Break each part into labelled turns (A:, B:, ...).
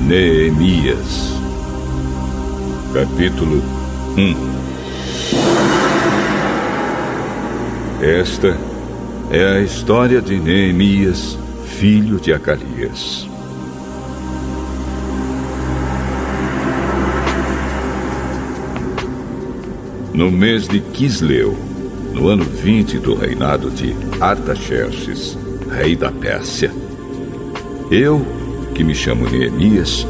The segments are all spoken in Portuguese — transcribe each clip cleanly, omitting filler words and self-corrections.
A: Neemias. Capítulo 1. Esta é a história de Neemias, filho de Acalias. No mês de Quisleu, no ano 20 do reinado de Artaxerxes, rei da Pérsia, eu, que me chamo Neemias,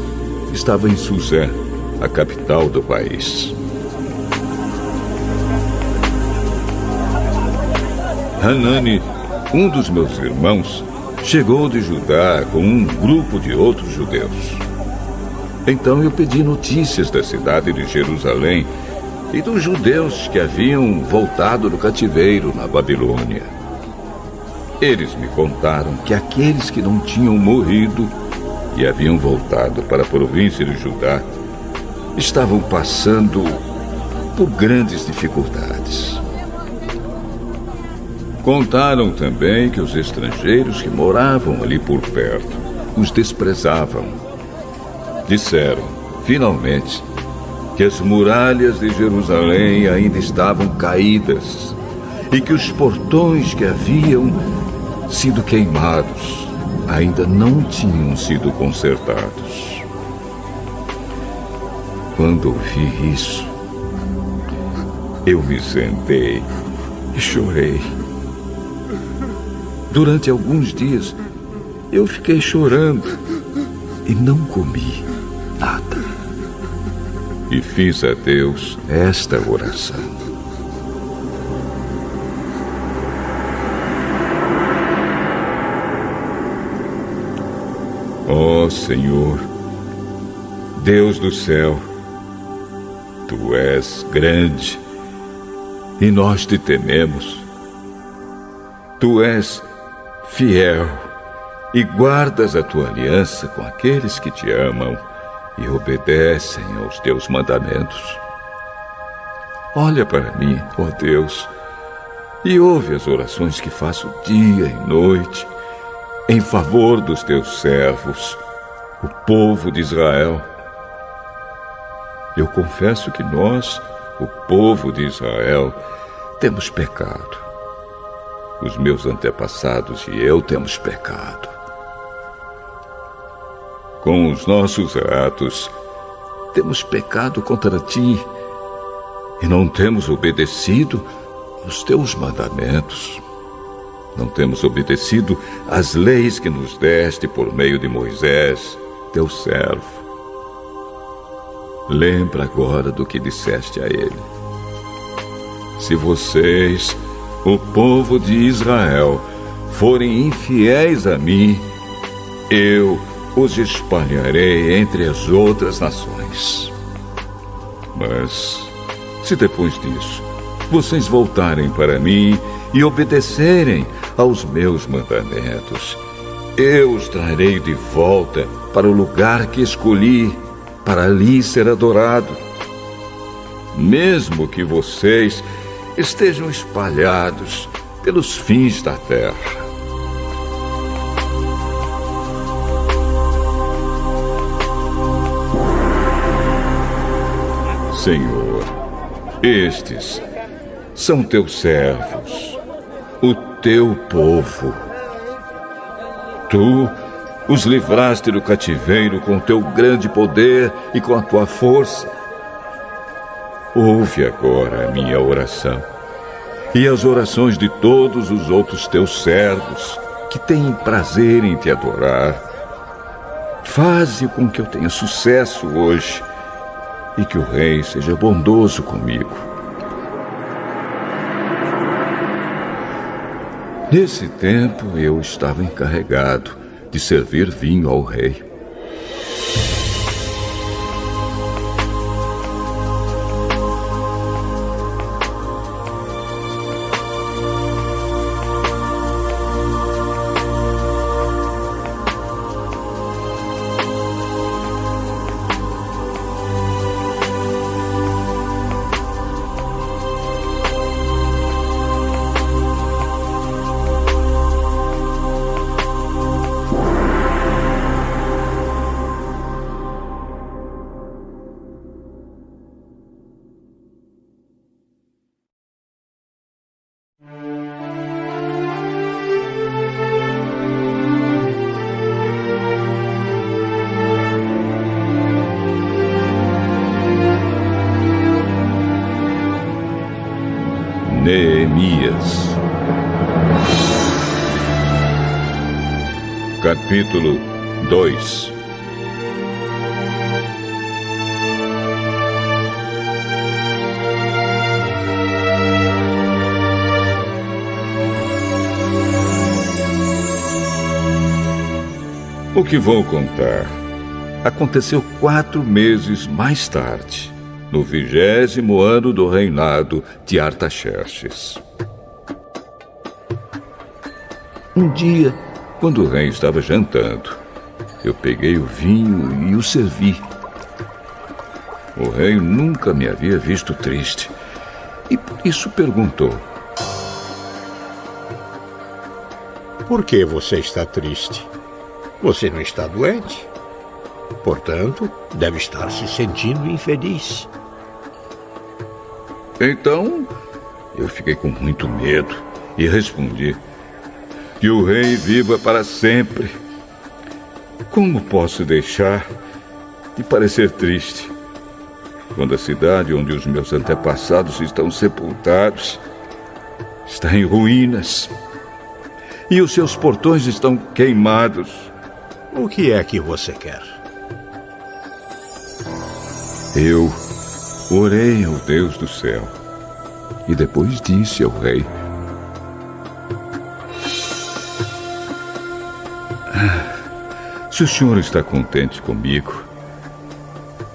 A: estava em Suzã, a capital do país. Hanani, um dos meus irmãos, chegou de Judá com um grupo de outros judeus. Então eu pedi notícias da cidade de Jerusalém e dos judeus que haviam voltado do cativeiro na Babilônia. Eles me contaram que aqueles que não tinham morrido e haviam voltado para a província de Judá estavam passando por grandes dificuldades. Contaram também que os estrangeiros que moravam ali por perto os desprezavam. Disseram, finalmente, que as muralhas de Jerusalém ainda estavam caídas e que os portões que haviam sido queimados ainda não tinham sido consertados. Quando ouvi isso, eu me sentei e chorei. Durante alguns dias, eu fiquei chorando e não comi nada. E fiz a Deus esta oração. Ó Senhor, Deus do céu, Tu és grande e nós te tememos. Tu és fiel e guardas a Tua aliança com aqueles que te amam e obedecem aos Teus mandamentos. Olha para mim, ó Deus, e ouve as orações que faço dia e noite em favor dos Teus servos, o povo de Israel. Eu confesso que nós, o povo de Israel, temos pecado. Os meus antepassados e eu temos pecado. Com os nossos atos, temos pecado contra Ti e não temos obedecido aos Teus mandamentos. Não temos obedecido às leis que nos deste por meio de Moisés, Teu servo. Lembra agora do que disseste a ele. Se vocês, o povo de Israel, forem infiéis a mim, eu os espalharei entre as outras nações. Mas, se depois disso vocês voltarem para mim e obedecerem aos meus mandamentos, eu os trarei de volta para o lugar que escolhi, para ali ser adorado. Mesmo que vocês estejam espalhados pelos fins da terra. Senhor, estes são Teus servos, o Teu povo. Tu os livraste do cativeiro com Teu grande poder e com a Tua força. Ouve agora a minha oração e as orações de todos os outros Teus servos que têm prazer em Te adorar. Faze com que eu tenha sucesso hoje e que o Rei seja bondoso comigo. Nesse tempo, eu estava encarregado de servir vinho ao rei. Capítulo 2. O que vou contar aconteceu 4 meses mais tarde, no 20º ano do reinado de Artaxerxes. Um dia, quando o rei estava jantando, eu peguei o vinho e o servi. O rei nunca me havia visto triste e por isso perguntou:
B: Por que você está triste? Você não está doente. Portanto, deve estar se sentindo infeliz.
A: Então, eu fiquei com muito medo e respondi: que o rei viva para sempre. Como posso deixar de parecer triste quando a cidade onde os meus antepassados estão sepultados está em ruínas e os seus portões estão queimados?
B: O que é que você quer?
A: Eu orei ao Deus do céu e depois disse ao rei: se o senhor está contente comigo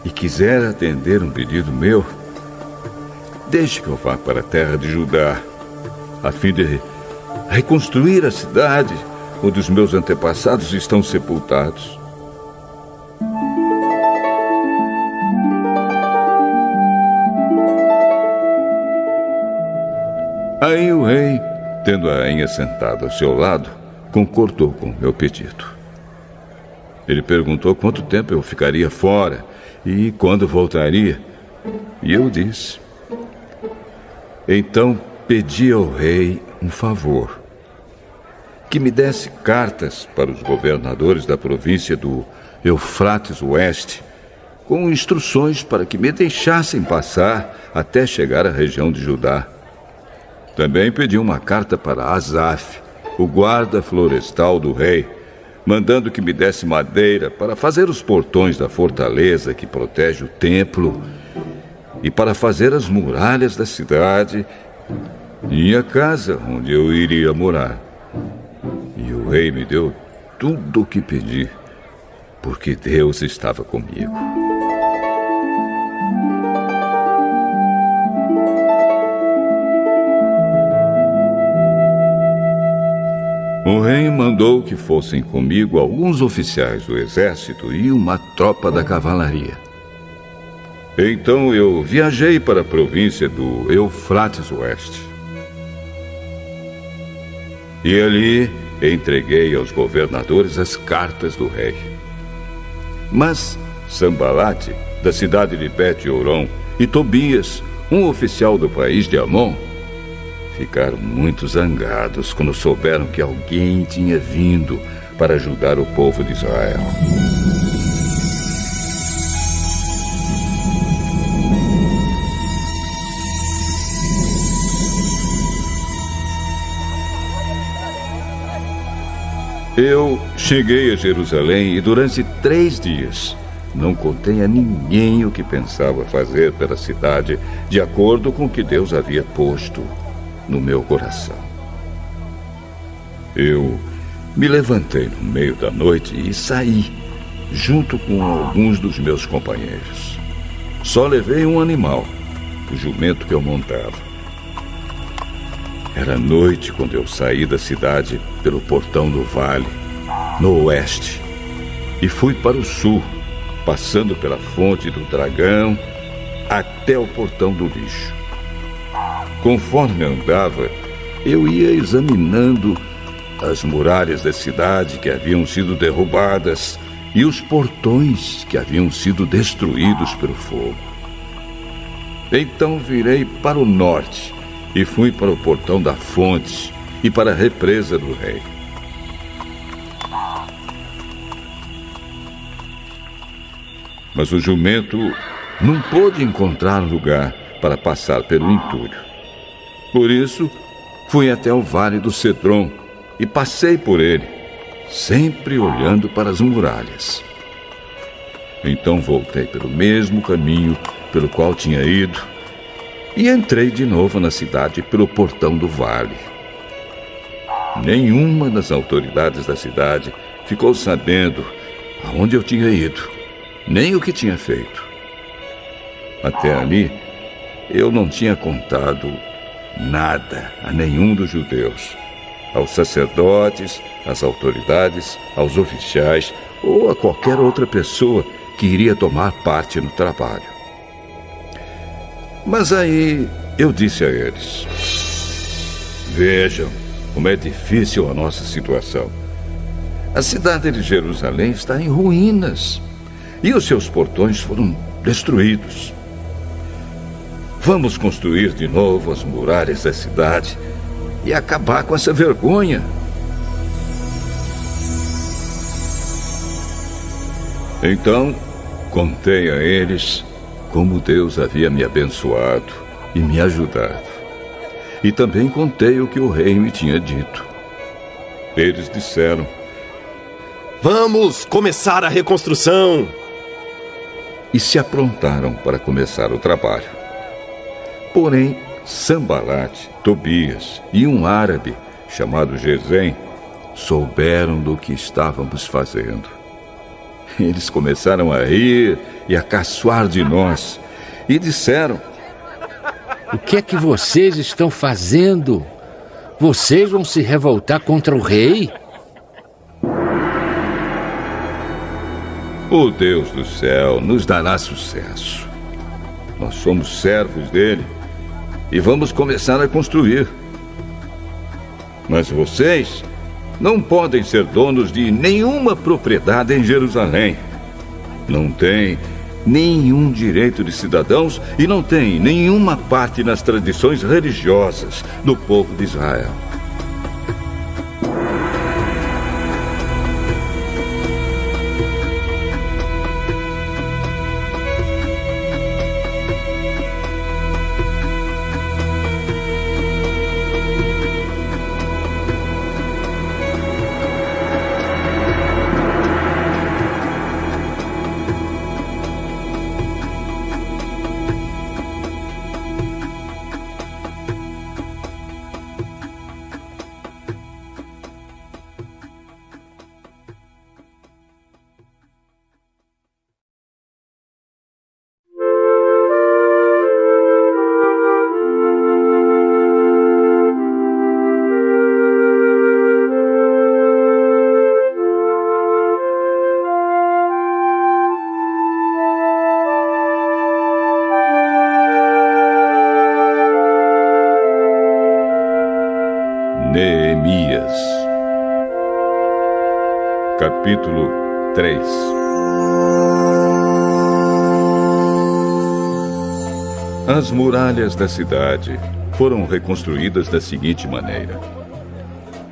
A: e quiser atender um pedido meu, deixe que eu vá para a terra de Judá, a fim de reconstruir a cidade onde os meus antepassados estão sepultados. Aí o rei, tendo a rainha sentada ao seu lado, concordou com o meu pedido. Ele perguntou quanto tempo eu ficaria fora e quando voltaria. E eu disse. Então pedi ao rei um favor: que me desse cartas para os governadores da província do Eufrates Oeste, com instruções para que me deixassem passar até chegar à região de Judá. Também pedi uma carta para Asaf, o guarda florestal do rei, mandando que me desse madeira para fazer os portões da fortaleza que protege o templo e para fazer as muralhas da cidade e a casa onde eu iria morar. E o rei me deu tudo o que pedi, porque Deus estava comigo. O rei mandou que fossem comigo alguns oficiais do exército e uma tropa da cavalaria. Então eu viajei para a província do Eufrates Oeste. E ali entreguei aos governadores as cartas do rei. Mas Sambalate, da cidade de Bet-Horon, e Tobias, um oficial do país de Amon, ficaram muito zangados quando souberam que alguém tinha vindo para ajudar o povo de Israel. Eu cheguei a Jerusalém e durante 3 dias não contei a ninguém o que pensava fazer pela cidade, de acordo com o que Deus havia posto no meu coração. Eu me levantei no meio da noite e saí, junto com alguns dos meus companheiros. Só levei um animal, o jumento que eu montava. Era noite quando eu saí da cidade pelo portão do vale, no oeste, e fui para o sul, passando pela fonte do dragão até o portão do lixo. Conforme andava, eu ia examinando as muralhas da cidade que haviam sido derrubadas e os portões que haviam sido destruídos pelo fogo. Então virei para o norte e fui para o portão da fonte e para a represa do rei. Mas o jumento não pôde encontrar lugar para passar pelo entulho. Por isso, fui até o vale do Cedron e passei por ele, sempre olhando para as muralhas. Então voltei pelo mesmo caminho pelo qual tinha ido e entrei de novo na cidade pelo portão do vale. Nenhuma das autoridades da cidade ficou sabendo aonde eu tinha ido, nem o que tinha feito. Até ali, eu não tinha contado nada a nenhum dos judeus, aos sacerdotes, às autoridades, aos oficiais ou a qualquer outra pessoa que iria tomar parte no trabalho. Mas aí eu disse a eles: vejam como é difícil a nossa situação. A cidade de Jerusalém está em ruínas e os seus portões foram destruídos. Vamos construir de novo as muralhas da cidade e acabar com essa vergonha. Então, contei a eles como Deus havia me abençoado e me ajudado. E também contei o que o rei me tinha dito. Eles disseram:
C: vamos começar a reconstrução!
A: E se aprontaram para começar o trabalho. Porém, Sambalate, Tobias e um árabe chamado Gesem souberam do que estávamos fazendo. Eles começaram a rir e a caçoar de nós e disseram:
D: o que é que vocês estão fazendo? Vocês vão se revoltar contra o rei?
A: O Deus do céu nos dará sucesso. Nós somos servos dele e vamos começar a construir. Mas vocês não podem ser donos de nenhuma propriedade em Jerusalém. Não têm nenhum direito de cidadãos e não têm nenhuma parte nas tradições religiosas do povo de Israel. Neemias, capítulo 3. As muralhas da cidade foram reconstruídas da seguinte maneira: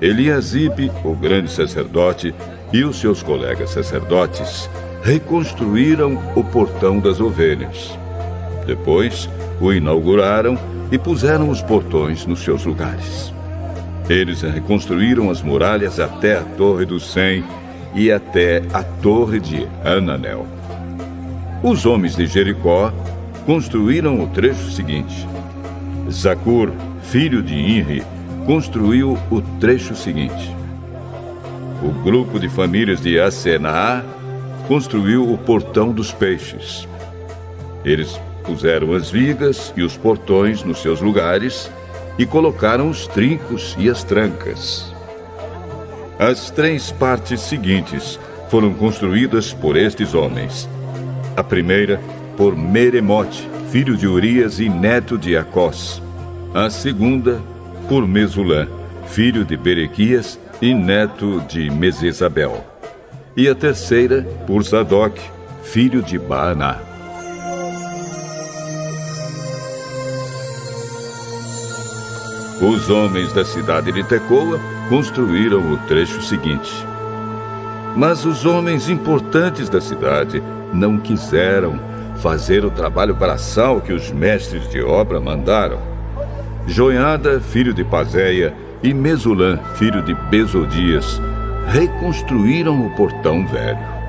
A: Eliasibe, o grande sacerdote, e os seus colegas sacerdotes reconstruíram o portão das ovelhas. Depois, o inauguraram e puseram os portões nos seus lugares. Eles reconstruíram as muralhas até a Torre do Sem e até a Torre de Hananel. Os homens de Jericó construíram o trecho seguinte. Zacur, filho de Inri, construiu o trecho seguinte. O grupo de famílias de Asenaá construiu o Portão dos Peixes. Eles puseram as vigas e os portões nos seus lugares e colocaram os trincos e as trancas. As 3 partes seguintes foram construídas por estes homens. A primeira, por Meremote, filho de Urias e neto de Acós. A segunda, por Mesulã, filho de Berequias e neto de Mesesabel. E a terceira, por Zadok, filho de Baaná. Os homens da cidade de Tecoa construíram o trecho seguinte. Mas os homens importantes da cidade não quiseram fazer o trabalho braçal que os mestres de obra mandaram. Joiada, filho de Pazéia, e Mesulã, filho de Besodias, reconstruíram o portão velho.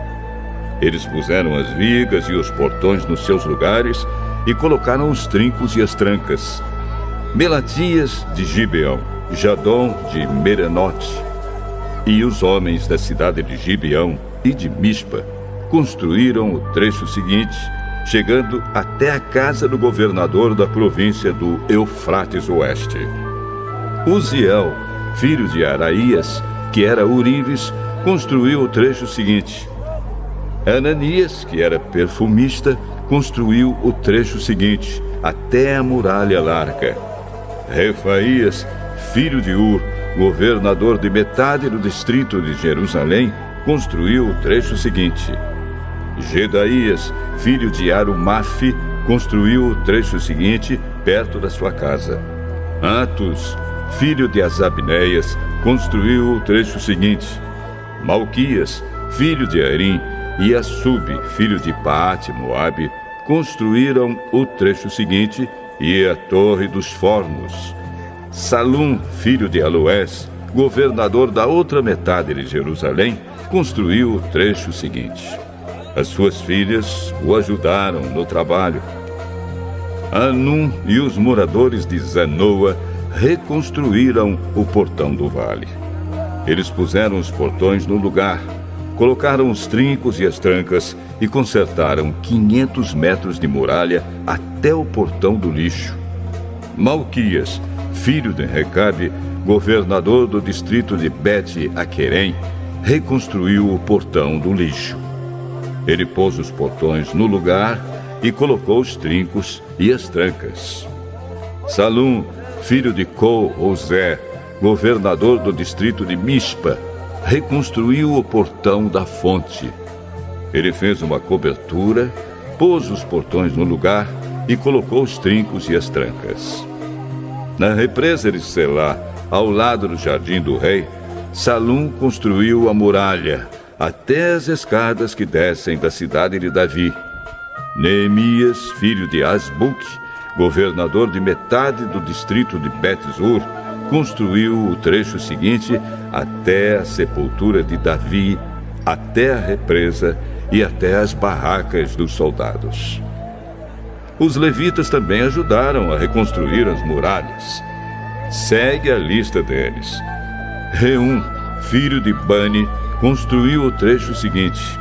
A: Eles puseram as vigas e os portões nos seus lugares e colocaram os trincos e as trancas. Melatias de Gibeão, Jadom de Merenote e os homens da cidade de Gibeão e de Mispa construíram o trecho seguinte, chegando até a casa do governador da província do Eufrates Oeste. Uziel, filho de Araías, que era Urives, construiu o trecho seguinte. Ananias, que era perfumista, construiu o trecho seguinte, até a muralha larga. Refaías, filho de Ur, governador de metade do distrito de Jerusalém, construiu o trecho seguinte. Gedaías, filho de Arumafe, construiu o trecho seguinte, perto da sua casa. Atus, filho de Azabneias, construiu o trecho seguinte. Malquias, filho de Arim, e Assub, filho de Paate Moabe, construíram o trecho seguinte e a Torre dos Fornos. Salum, filho de Aloés, governador da outra metade de Jerusalém, construiu o trecho seguinte. As suas filhas o ajudaram no trabalho. Anum e os moradores de Zanoa reconstruíram o portão do vale. Eles puseram os portões no lugar, colocaram os trincos e as trancas e consertaram 500 metros de muralha até o portão do lixo. Malquias, filho de Recabe, governador do distrito de Bet-Aquerem, reconstruiu o portão do lixo. Ele pôs os portões no lugar e colocou os trincos e as trancas. Salum, filho de Col-Ozé, governador do distrito de Mispa, reconstruiu o portão da fonte. Ele fez uma cobertura, pôs os portões no lugar e colocou os trincos e as trancas. Na represa de Selá, ao lado do jardim do rei, Salum construiu a muralha, até as escadas que descem da cidade de Davi. Neemias, filho de Asbuque, governador de metade do distrito de Bet-Zur, construiu o trecho seguinte até a sepultura de Davi, até a represa e até as barracas dos soldados. Os levitas também ajudaram a reconstruir as muralhas. Segue a lista deles. Reum, filho de Bani, construiu o trecho seguinte.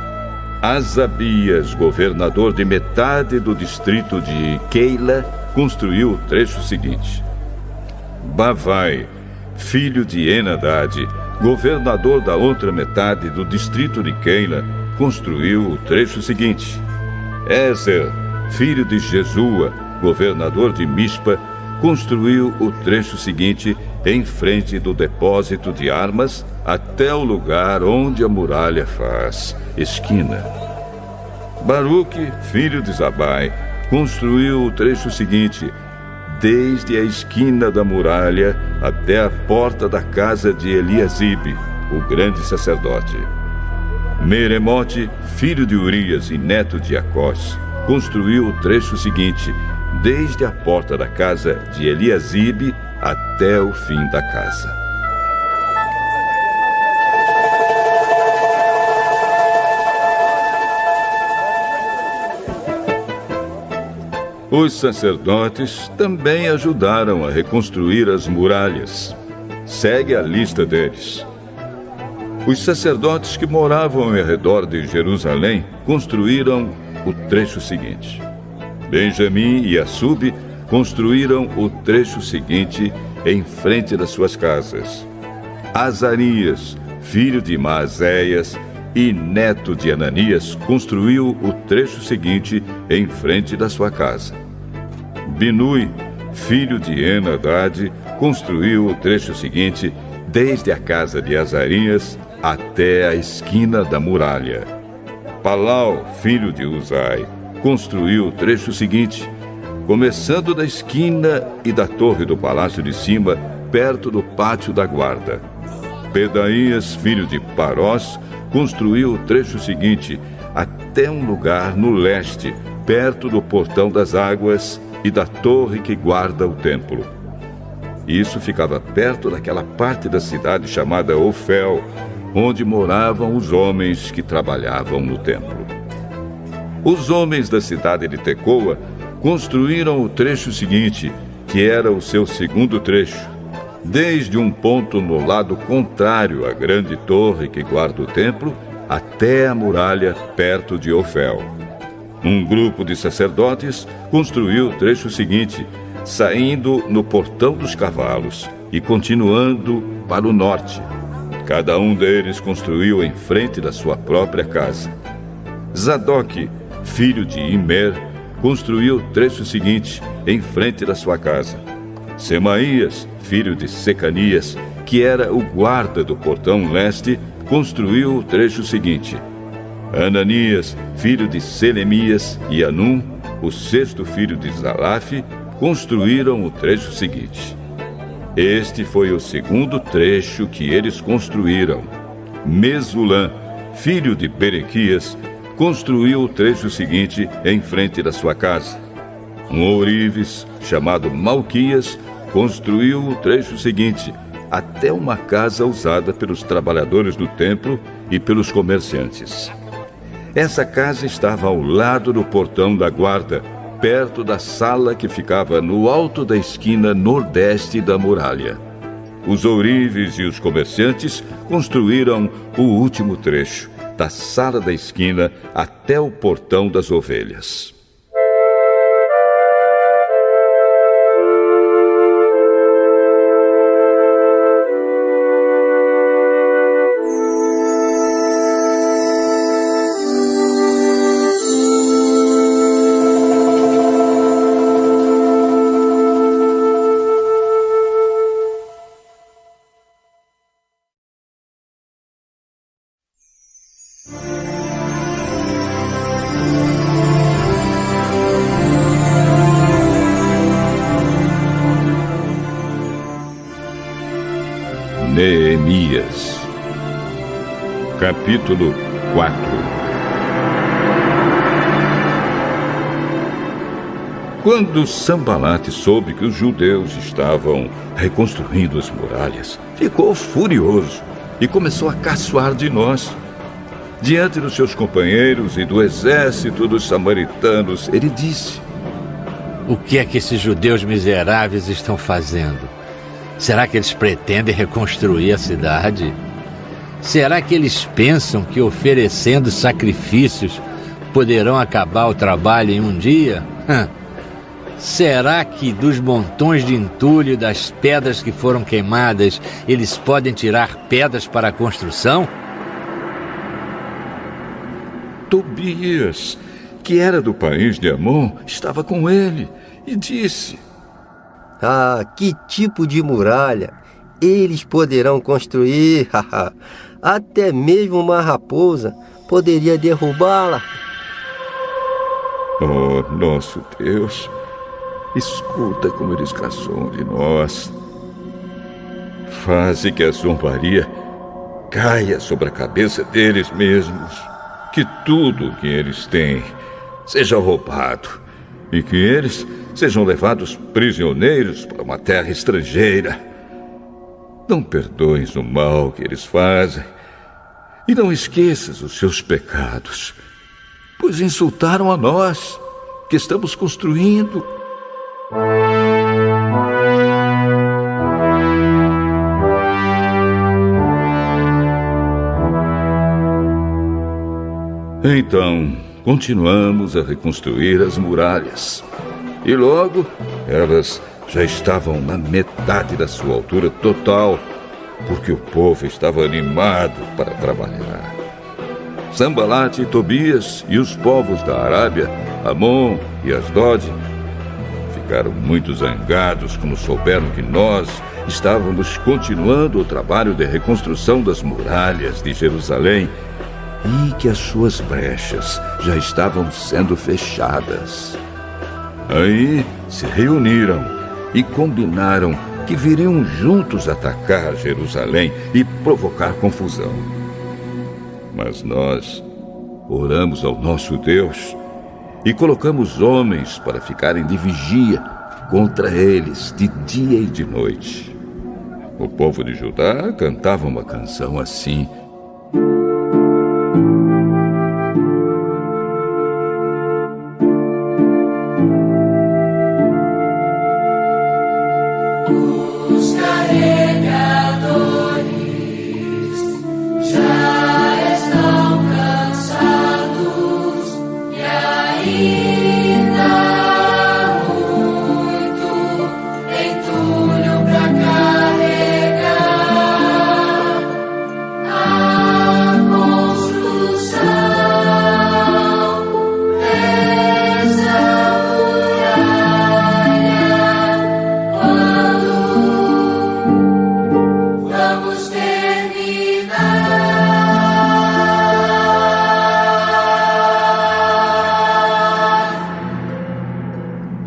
A: Asabias, governador de metade do distrito de Keila, construiu o trecho seguinte. Bavai, filho de Enadade, governador da outra metade do distrito de Keila, construiu o trecho seguinte. Ezer, filho de Jesua, governador de Mispa, construiu o trecho seguinte em frente do depósito de armas até o lugar onde a muralha faz esquina. Baruque, filho de Zabai, construiu o trecho seguinte, desde a esquina da muralha até a porta da casa de Eliasibe, o grande sacerdote. Meremote, filho de Urias e neto de Acós, construiu o trecho seguinte, desde a porta da casa de Eliasibe até o fim da casa. Os sacerdotes também ajudaram a reconstruir as muralhas. Segue a lista deles. Os sacerdotes que moravam ao redor de Jerusalém construíram o trecho seguinte. Benjamim e Assub construíram o trecho seguinte em frente das suas casas. Azarias, filho de Maazéias e neto de Ananias, construiu o trecho seguinte em frente da sua casa. Binui, filho de Enadade, construiu o trecho seguinte desde a casa de Azarias até a esquina da muralha. Palau, filho de Uzai, construiu o trecho seguinte, começando da esquina e da torre do palácio de cima, perto do pátio da guarda. Pedaías, filho de Parós, construiu o trecho seguinte, até um lugar no leste, perto do portão das águas e da torre que guarda o templo. Isso ficava perto daquela parte da cidade chamada Ofel, onde moravam os homens que trabalhavam no templo. Os homens da cidade de Tecoa construíram o trecho seguinte, que era o seu segundo trecho, desde um ponto no lado contrário à grande torre que guarda o templo, até a muralha perto de Ofel. Um grupo de sacerdotes construiu o trecho seguinte, saindo no Portão dos Cavalos e continuando para o norte. Cada um deles construiu em frente da sua própria casa. Zadok, filho de Imer, construiu o trecho seguinte, em frente da sua casa. Semaías, filho de Secanias, que era o guarda do portão leste, construiu o trecho seguinte. Ananias, filho de Selemias, e Anum, o sexto filho de Zalaf, construíram o trecho seguinte. Este foi o segundo trecho que eles construíram. Mesulã, filho de Berequias, construiu o trecho seguinte em frente da sua casa. Um ourives, chamado Malquias, construiu o trecho seguinte, até uma casa usada pelos trabalhadores do templo e pelos comerciantes. Essa casa estava ao lado do portão da guarda, perto da sala que ficava no alto da esquina nordeste da muralha. Os ourives e os comerciantes construíram o último trecho, da sala da esquina até o portão das ovelhas. Neemias, capítulo 4. Quando Sambalate soube que os judeus estavam reconstruindo as muralhas, ficou furioso e começou a caçoar de nós. Diante dos seus companheiros e do exército dos samaritanos, ele disse:
D: O que é que esses judeus miseráveis estão fazendo? Será que eles pretendem reconstruir a cidade? Será que eles pensam que oferecendo sacrifícios poderão acabar o trabalho em um dia? Será que dos montões de entulho e das pedras que foram queimadas, eles podem tirar pedras para a construção?
A: Tobias, que era do país de Amon, estava com ele e disse:
E: Ah, que tipo de muralha eles poderão construir? Até mesmo uma raposa poderia derrubá-la.
A: Oh, nosso Deus, escuta como eles caçam de nós. Faze que a zombaria caia sobre a cabeça deles mesmos. Que tudo o que eles têm seja roubado e que eles sejam levados prisioneiros para uma terra estrangeira. Não perdoes o mal que eles fazem e não esqueças os seus pecados, pois insultaram a nós que estamos construindo. Então, continuamos a reconstruir as muralhas. E logo, elas já estavam na metade da sua altura total, porque o povo estava animado para trabalhar. Sambalate e Tobias e os povos da Arábia, Amon e Asdod, ficaram muito zangados quando souberam que nós estávamos continuando o trabalho de reconstrução das muralhas de Jerusalém e que as suas brechas já estavam sendo fechadas. Aí se reuniram e combinaram que viriam juntos atacar Jerusalém e provocar confusão. Mas nós oramos ao nosso Deus e colocamos homens para ficarem de vigia contra eles de dia e de noite. O povo de Judá cantava uma canção assim: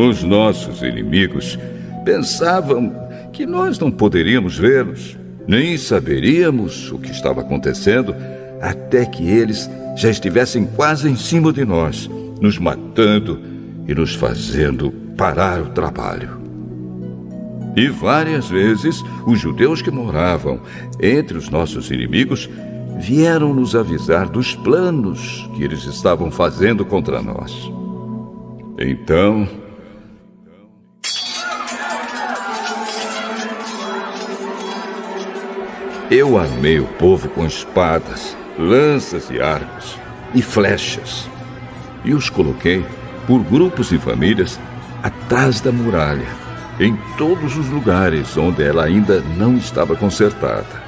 A: Os nossos inimigos pensavam que nós não poderíamos vê-los, nem saberíamos o que estava acontecendo, até que eles já estivessem quase em cima de nós, nos matando e nos fazendo parar o trabalho. E várias vezes os judeus que moravam entre os nossos inimigos vieram nos avisar dos planos que eles estavam fazendo contra nós. Então, eu armei o povo com espadas, lanças e arcos e flechas, e os coloquei por grupos e famílias atrás da muralha, em todos os lugares onde ela ainda não estava consertada.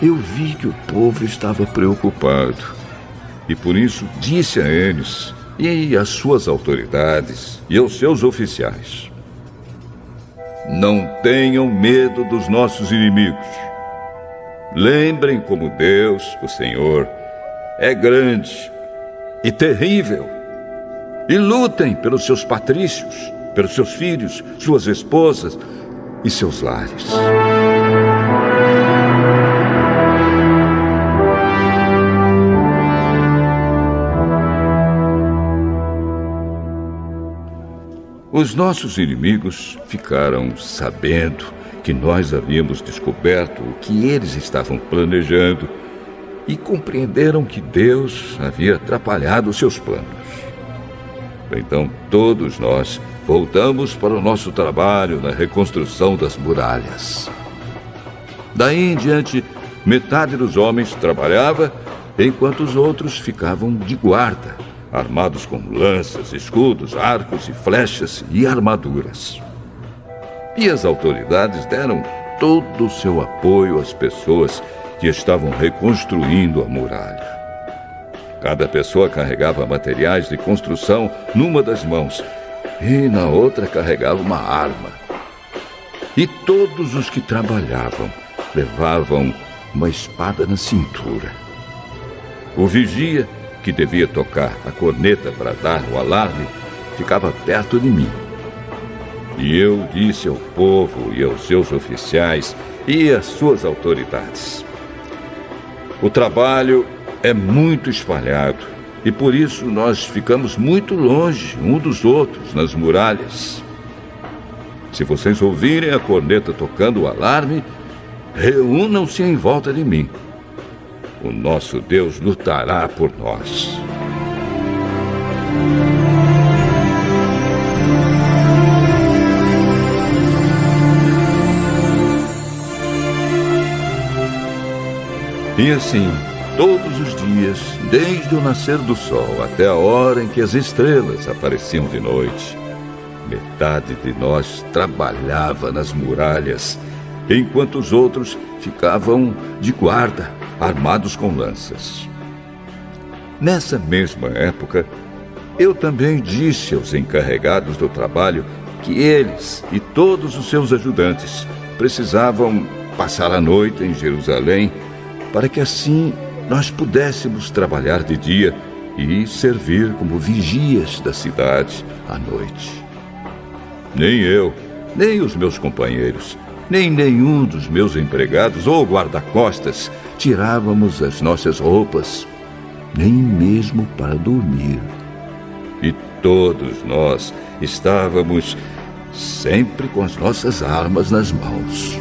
A: Eu vi que o povo estava preocupado, e por isso disse a eles e às suas autoridades e aos seus oficiais: não tenham medo dos nossos inimigos. Lembrem como Deus, o Senhor, é grande e terrível. E lutem pelos seus patrícios, pelos seus filhos, suas esposas e seus lares. Os nossos inimigos ficaram sabendo que nós havíamos descoberto o que eles estavam planejando e compreenderam que Deus havia atrapalhado seus planos. Então todos nós voltamos para o nosso trabalho na reconstrução das muralhas. Daí em diante, metade dos homens trabalhava, enquanto os outros ficavam de guarda, armados com lanças, escudos, arcos e flechas e armaduras. E as autoridades deram todo o seu apoio às pessoas que estavam reconstruindo a muralha. Cada pessoa carregava materiais de construção numa das mãos e na outra carregava uma arma. E todos os que trabalhavam levavam uma espada na cintura. O vigia, que devia tocar a corneta para dar o alarme, ficava perto de mim. E eu disse ao povo e aos seus oficiais e às suas autoridades: o trabalho é muito espalhado e por isso nós ficamos muito longe um dos outros nas muralhas. Se vocês ouvirem a corneta tocando o alarme, reúnam-se em volta de mim. O nosso Deus lutará por nós. E assim, todos os dias, desde o nascer do sol até a hora em que as estrelas apareciam de noite, metade de nós trabalhava nas muralhas, enquanto os outros ficavam de guarda, armados com lanças. Nessa mesma época, eu também disse aos encarregados do trabalho que eles e todos os seus ajudantes precisavam passar a noite em Jerusalém, para que assim nós pudéssemos trabalhar de dia e servir como vigias da cidade à noite. Nem eu, nem os meus companheiros, nem nenhum dos meus empregados ou guarda-costas tirávamos as nossas roupas, nem mesmo para dormir. E todos nós estávamos sempre com as nossas armas nas mãos.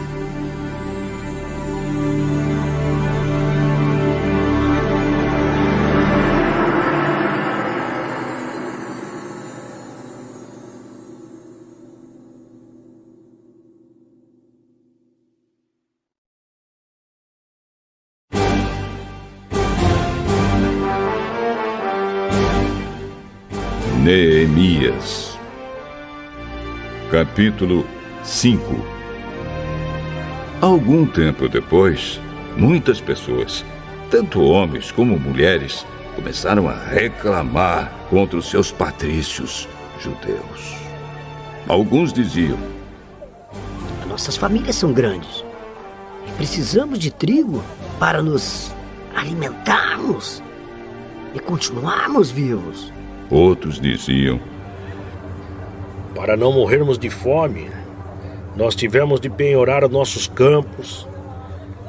A: Neemias, capítulo 5. Algum tempo depois, muitas pessoas, tanto homens como mulheres, começaram a reclamar contra os seus patrícios judeus. Alguns diziam:
F: nossas famílias são grandes e precisamos de trigo para nos alimentarmos e continuarmos vivos.
A: Outros diziam:
B: Para não morrermos de fome, nós tivemos de penhorar nossos campos,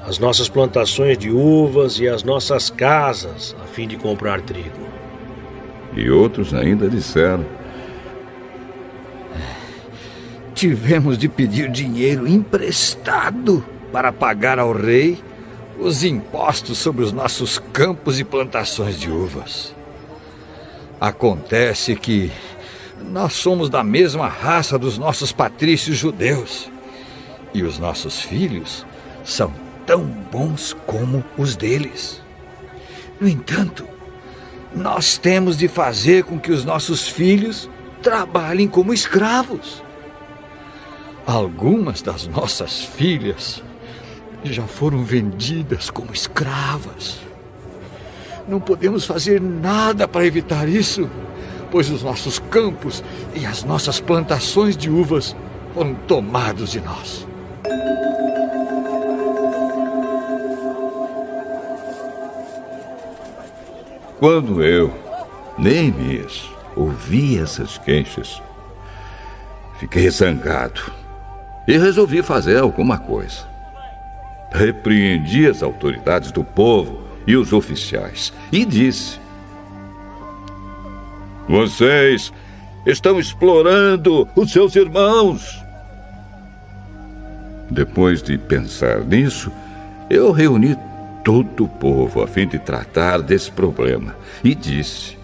B: as nossas plantações de uvas e as nossas casas, a fim de comprar trigo.
A: E outros ainda disseram:
G: tivemos de pedir dinheiro emprestado para pagar ao rei os impostos sobre os nossos campos e plantações de uvas. Acontece que nós somos da mesma raça dos nossos patrícios judeus, e os nossos filhos são tão bons como os deles. No entanto, nós temos de fazer com que os nossos filhos trabalhem como escravos. Algumas das nossas filhas já foram vendidas como escravas. Não podemos fazer nada para evitar isso, pois os nossos campos e as nossas plantações de uvas foram tomados de nós.
A: Quando eu, Neemias, ouvi essas queixas, fiquei zangado e resolvi fazer alguma coisa. Repreendi as autoridades do povo e os oficiais e disse: vocês estão explorando os seus irmãos. Depois de pensar nisso, eu reuni todo o povo a fim de tratar desse problema e disse: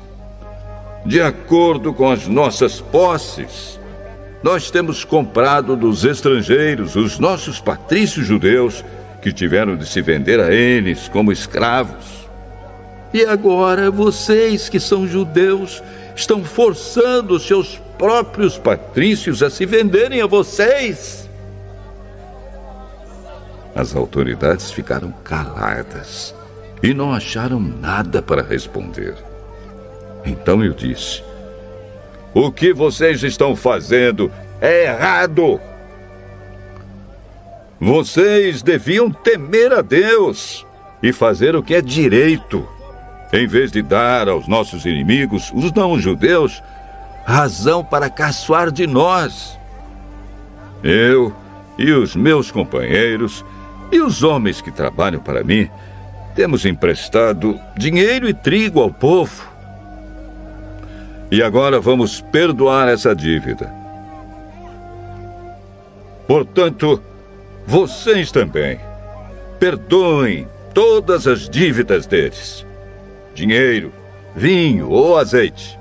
A: de acordo com as nossas posses, nós temos comprado dos estrangeiros os nossos patrícios judeus que tiveram de se vender a eles como escravos. E agora vocês que são judeus estão forçando os seus próprios patrícios a se venderem a vocês. As autoridades ficaram caladas e não acharam nada para responder. Então eu disse: o que vocês estão fazendo é errado. Vocês deviam temer a Deus e fazer o que é direito, em vez de dar aos nossos inimigos, os não-judeus, razão para caçoar de nós. Eu e os meus companheiros e os homens que trabalham para mim temos emprestado dinheiro e trigo ao povo. E agora vamos perdoar essa dívida. Portanto, vocês também perdoem todas as dívidas deles, dinheiro, vinho ou azeite,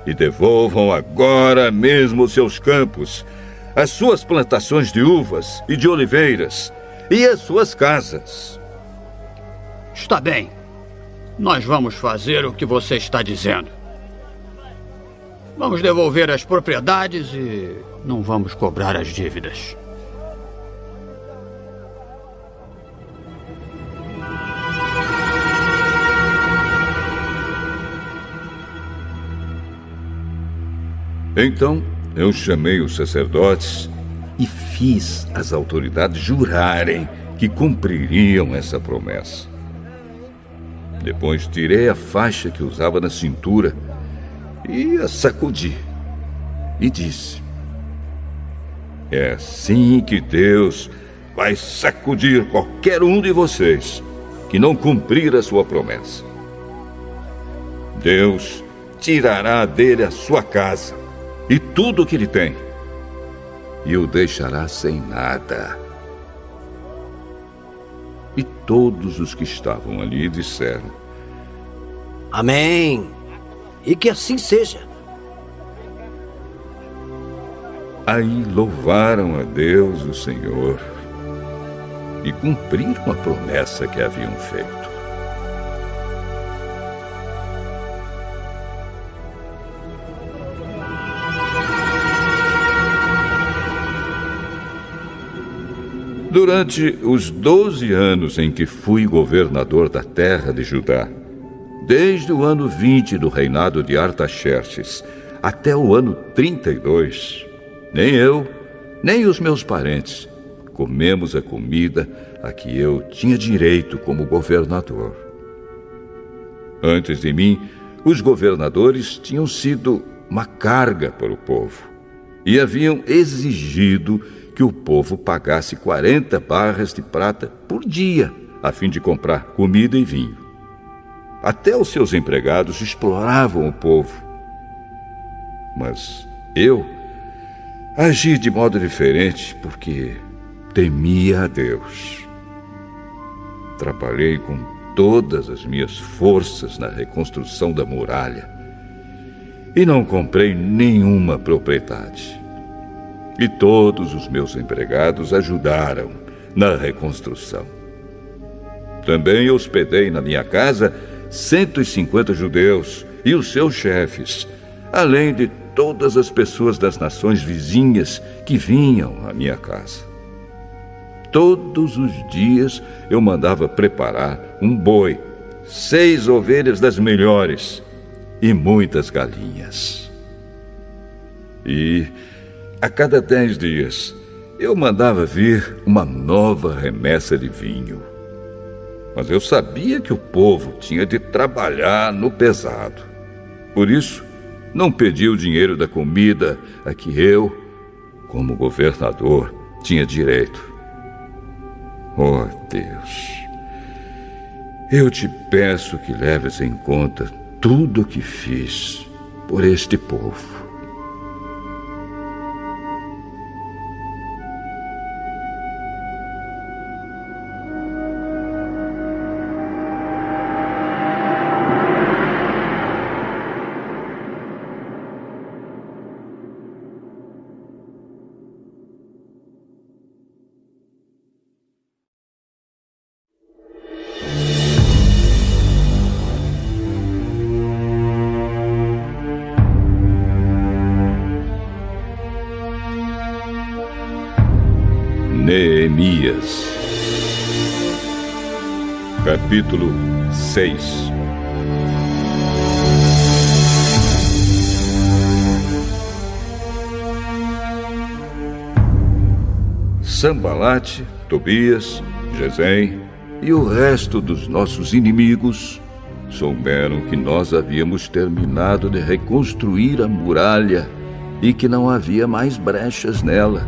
A: e devolvam agora mesmo os seus campos, as suas plantações de uvas e de oliveiras e as suas casas.
H: Está bem. Nós vamos fazer o que você está dizendo. Vamos devolver as propriedades e não vamos cobrar as dívidas.
A: Então eu chamei os sacerdotes e fiz as autoridades jurarem que cumpririam essa promessa. Depois tirei a faixa que usava na cintura e a sacudi e disse: é assim que Deus vai sacudir qualquer um de vocês que não cumprir a sua promessa. Deus tirará dele a sua casa e tudo o que ele tem, e o deixará sem nada. E todos os que estavam ali disseram:
F: Amém. E que assim seja.
A: Aí louvaram a Deus, o Senhor, e cumpriram a promessa que haviam feito. Durante os 12 anos em que fui governador da terra de Judá, desde o ano 20 do reinado de Artaxerxes até o ano 32, nem eu, nem os meus parentes comemos a comida a que eu tinha direito como governador. Antes de mim, os governadores tinham sido uma carga para o povo, e haviam exigido que o povo pagasse 40 barras de prata por dia, a fim de comprar comida e vinho. Até os seus empregados exploravam o povo. Mas eu agi de modo diferente porque temia a Deus. Trabalhei com todas as minhas forças na reconstrução da muralha e não comprei nenhuma propriedade. E todos os meus empregados ajudaram na reconstrução. Também hospedei na minha casa 150 judeus e os seus chefes, além de todas as pessoas das nações vizinhas que vinham à minha casa. Todos os dias eu mandava preparar um boi, 6 ovelhas das melhores e muitas galinhas. E a cada 10 dias eu mandava vir uma nova remessa de vinho. Mas eu sabia que o povo tinha de trabalhar no pesado. Por isso, não pedi o dinheiro da comida a que eu, como governador, tinha direito. Oh, Deus, eu te peço que leves em conta tudo o que fiz por este povo. Neemias, capítulo 6. Sambalate, Tobias, Gesem e o resto dos nossos inimigos souberam que nós havíamos terminado de reconstruir a muralha e que não havia mais brechas nela,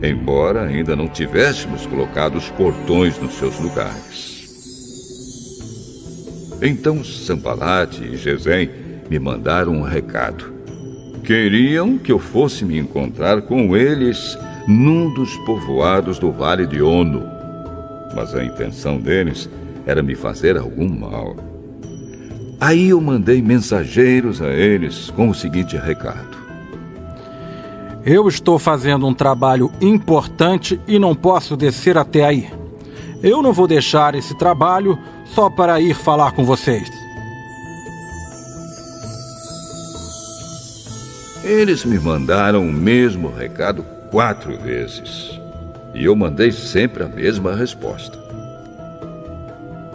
A: embora ainda não tivéssemos colocado os portões nos seus lugares. Então Sambalate e Gesem me mandaram um recado. Queriam que eu fosse me encontrar com eles num dos povoados do Vale de Ono, mas a intenção deles era me fazer algum mal. Aí eu mandei mensageiros a eles com o seguinte recado:
I: eu estou fazendo um trabalho importante e não posso descer até aí. Eu não vou deixar esse trabalho só para ir falar com vocês.
A: Eles me mandaram o mesmo recado 4 vezes. E eu mandei sempre a mesma resposta.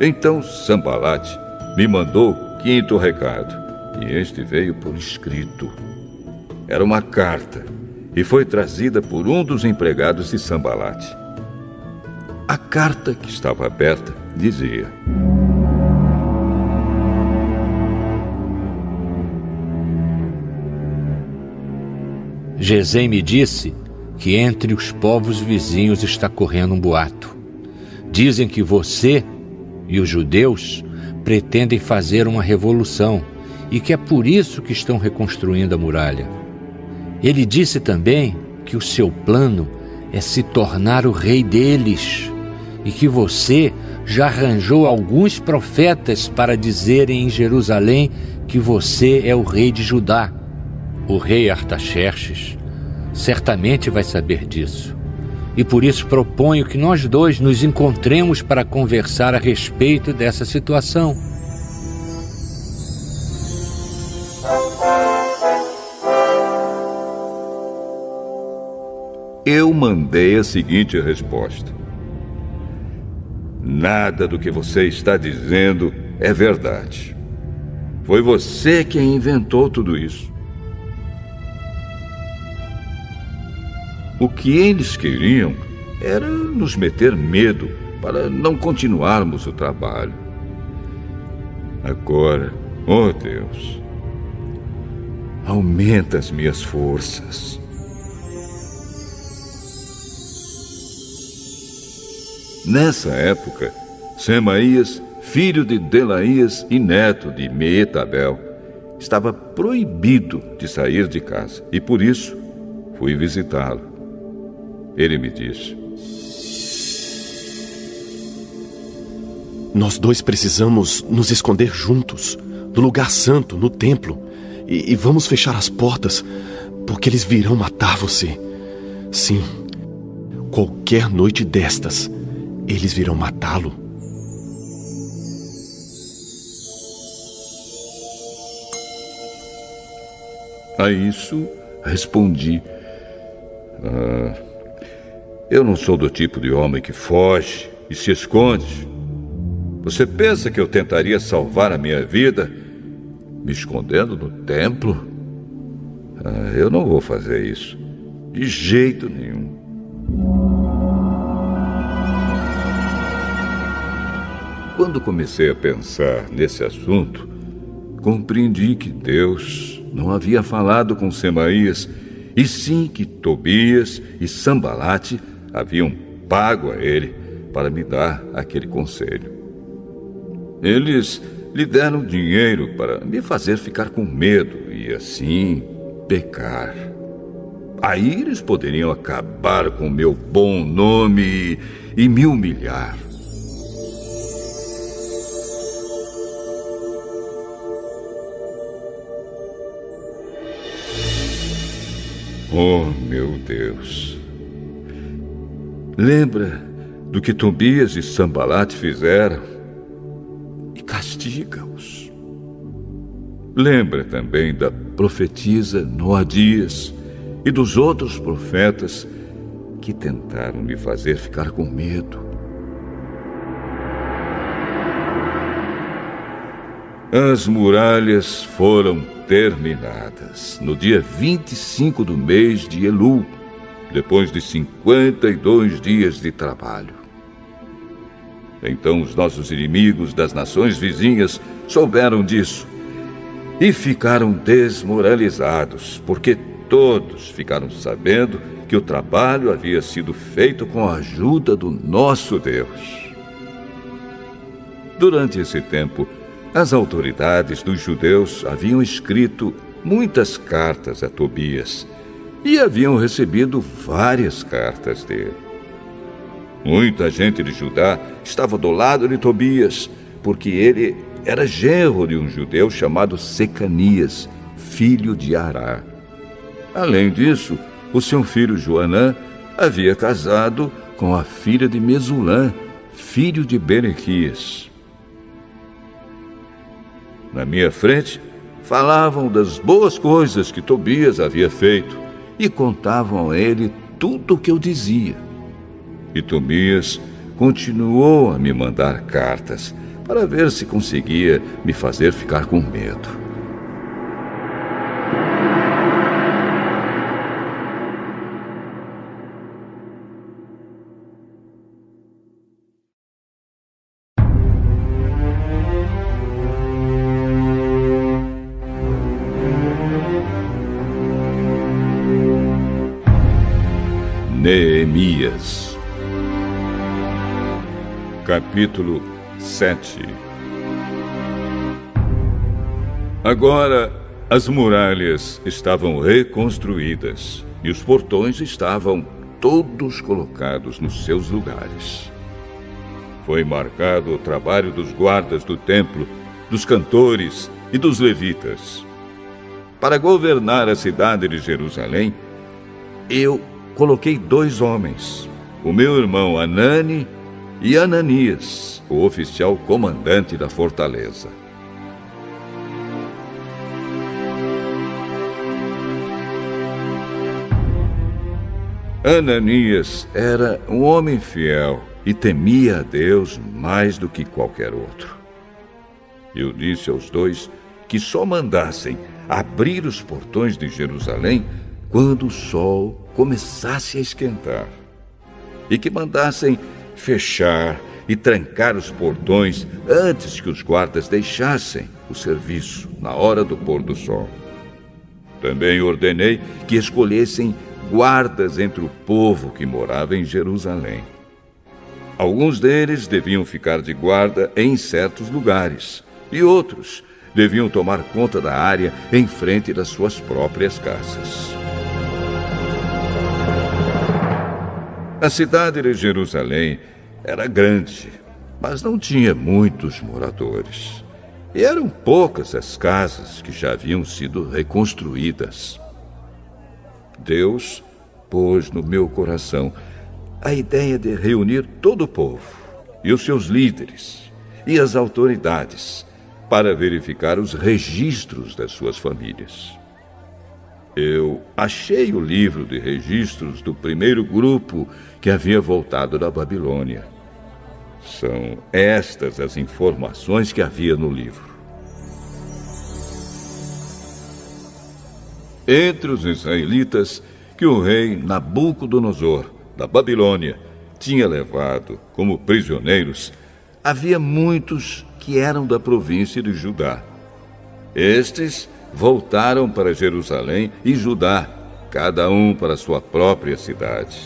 A: Então Sambalate me mandou o 5º recado. E este veio por escrito. Era uma carta e foi trazida por um dos empregados de Sambalate. A carta, que estava aberta, dizia:
D: Gesem me disse que entre os povos vizinhos está correndo um boato. Dizem que você e os judeus pretendem fazer uma revolução e que é por isso que estão reconstruindo a muralha. Ele disse também que o seu plano é se tornar o rei deles e que você já arranjou alguns profetas para dizerem em Jerusalém que você é o rei de Judá. O rei Artaxerxes certamente vai saber disso. E por isso proponho que nós dois nos encontremos para conversar a respeito dessa situação.
A: Eu mandei a seguinte resposta: nada do que você está dizendo é verdade. Foi você quem inventou tudo isso. O que eles queriam era nos meter medo para não continuarmos o trabalho. Agora, oh Deus, aumenta as minhas forças Nessa época, Semaías, filho de Delaías e neto de Meetabel, estava proibido de sair de casa, e por isso fui visitá-lo. Ele me disse:
C: Nós dois precisamos nos esconder juntos, no lugar santo, no templo, e vamos fechar as portas, porque eles virão matar você. Sim, qualquer noite destas, eles virão matá-lo.
A: A isso respondi: eu não sou do tipo de homem que foge e se esconde. Você pensa que eu tentaria salvar a minha vida me escondendo no templo? Eu não vou fazer isso, de jeito nenhum. Quando comecei a pensar nesse assunto, compreendi que Deus não havia falado com Semaías, e sim que Tobias e Sambalate haviam pago a ele para me dar aquele conselho. Eles lhe deram dinheiro para me fazer ficar com medo e, assim, pecar. Aí eles poderiam acabar com o meu bom nome e me humilhar. Oh, meu Deus! Lembra do que Tobias e Sambalate fizeram e castiga-os. Lembra também da profetisa Noadias e dos outros profetas que tentaram me fazer ficar com medo. As muralhas foram terminadas no dia 25 do mês de Elul, depois de 52 dias de trabalho. Então os nossos inimigos das nações vizinhas souberam disso e ficaram desmoralizados, porque todos ficaram sabendo que o trabalho havia sido feito com a ajuda do nosso Deus. Durante esse tempo, as autoridades dos judeus haviam escrito muitas cartas a Tobias e haviam recebido várias cartas dele. Muita gente de Judá estava do lado de Tobias, porque ele era genro de um judeu chamado Secanias, filho de Ará. Além disso, o seu filho Joanã havia casado com a filha de Mesulã, filho de Berequias. Na minha frente, falavam das boas coisas que Tobias havia feito e contavam a ele tudo o que eu dizia. E Tobias continuou a me mandar cartas para ver se conseguia me fazer ficar com medo. Neemias, capítulo 7. Agora as muralhas estavam reconstruídas e os portões estavam todos colocados nos seus lugares. Foi marcado o trabalho dos guardas do templo, dos cantores e dos levitas. Para governar a cidade de Jerusalém, eu coloquei 2 homens, o meu irmão Anani e Ananias, o oficial comandante da fortaleza. Ananias era um homem fiel e temia a Deus mais do que qualquer outro. Eu disse aos 2 que só mandassem abrir os portões de Jerusalém quando o sol começasse a esquentar, e que mandassem fechar e trancar os portões antes que os guardas deixassem o serviço na hora do pôr do sol. Também ordenei que escolhessem guardas entre o povo que morava em Jerusalém. Alguns deles deviam ficar de guarda em certos lugares, e outros deviam tomar conta da área em frente das suas próprias casas. A cidade de Jerusalém era grande, mas não tinha muitos moradores. E eram poucas as casas que já haviam sido reconstruídas. Deus pôs no meu coração a ideia de reunir todo o povo, e os seus líderes, e as autoridades, para verificar os registros das suas famílias. Eu achei o livro de registros do primeiro grupo que havia voltado da Babilônia. São estas as informações que havia no livro. Entre os israelitas que o rei Nabucodonosor, da Babilônia, tinha levado como prisioneiros, havia muitos que eram da província de Judá. Estes voltaram para Jerusalém e Judá, cada um para sua própria cidade.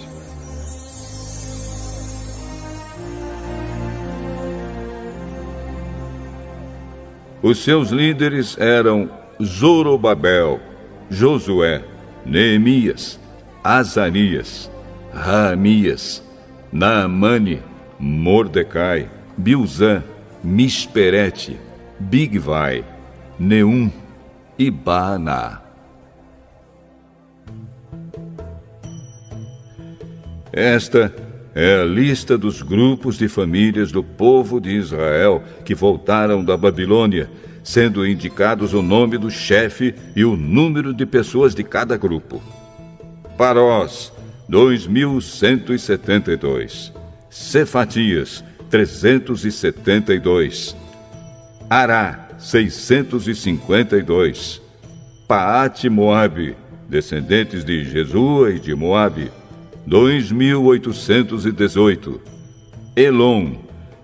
A: Os seus líderes eram Zorobabel, Josué, Neemias, Azarias, Raamias, Naamane, Mordecai, Bilzã, Misperete, Bigvai, Neum e Baaná. Esta é a lista dos grupos de famílias do povo de Israel que voltaram da Babilônia, sendo indicados o nome do chefe e o número de pessoas de cada grupo. Parós, 2.172. Cefatias, 372. Ará, 652. Paate Moabe, descendentes de Jesua e de Moabe, 2.818. Elon,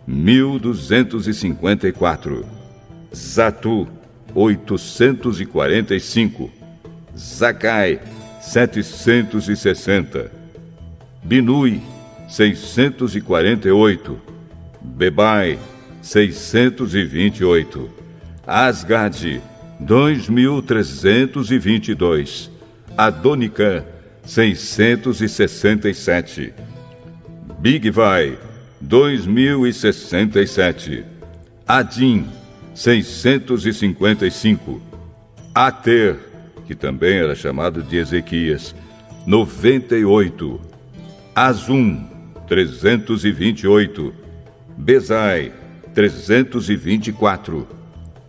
A: 1.254. Zatu, 845. Zakai, 760. Binui, 648. Bebai, 628. Asgade, 2.322. Adonicã, 667. Bigvai, 2.067. Adim, 655. Ater, que também era chamado de Ezequias, 98. Azum, 328. Bezai, 324.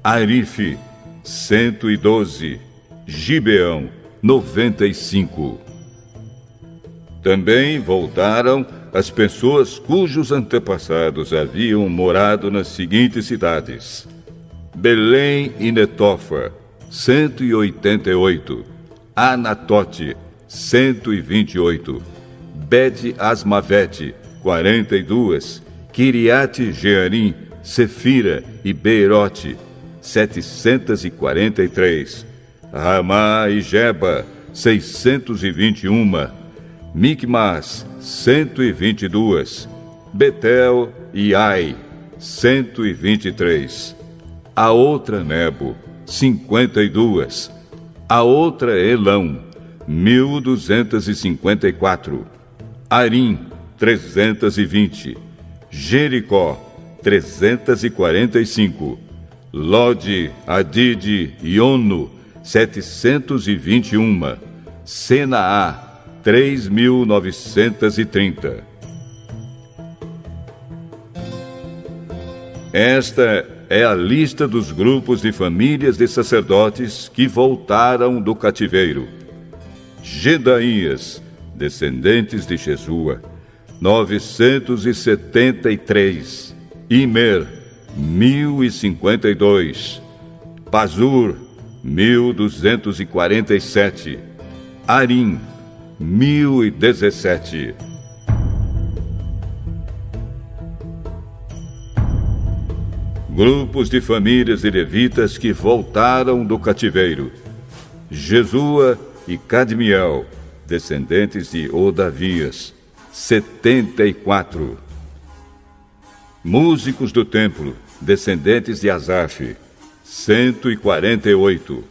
A: Arife, 112. Gibeão, 95. Também voltaram as pessoas cujos antepassados haviam morado nas seguintes cidades: Belém e Netofa, 188. Anatote, 128. Bet-Asmavete, 42. Kiriate Jearim, Sefira e Beirote, 743. Ramá e Geba, 621. Micmas, 122. Betel e Ai, 123. A outra Nebo, 52. A outra Elão, 1.254. Arim, 320. Jericó, 345. Lode, Adide e Ono, 721. Senaá, 3.930. Esta é a lista dos grupos de famílias de sacerdotes que voltaram do cativeiro. Gedaías, descendentes de Jesua, 973. Imer, 1.052. Pazur, 1.247. Arim, 1.017. Grupos de famílias de levitas que voltaram do cativeiro: Jesua e Cadmiel, descendentes de Odavias, 74. Músicos do templo, descendentes de Asaf, 148.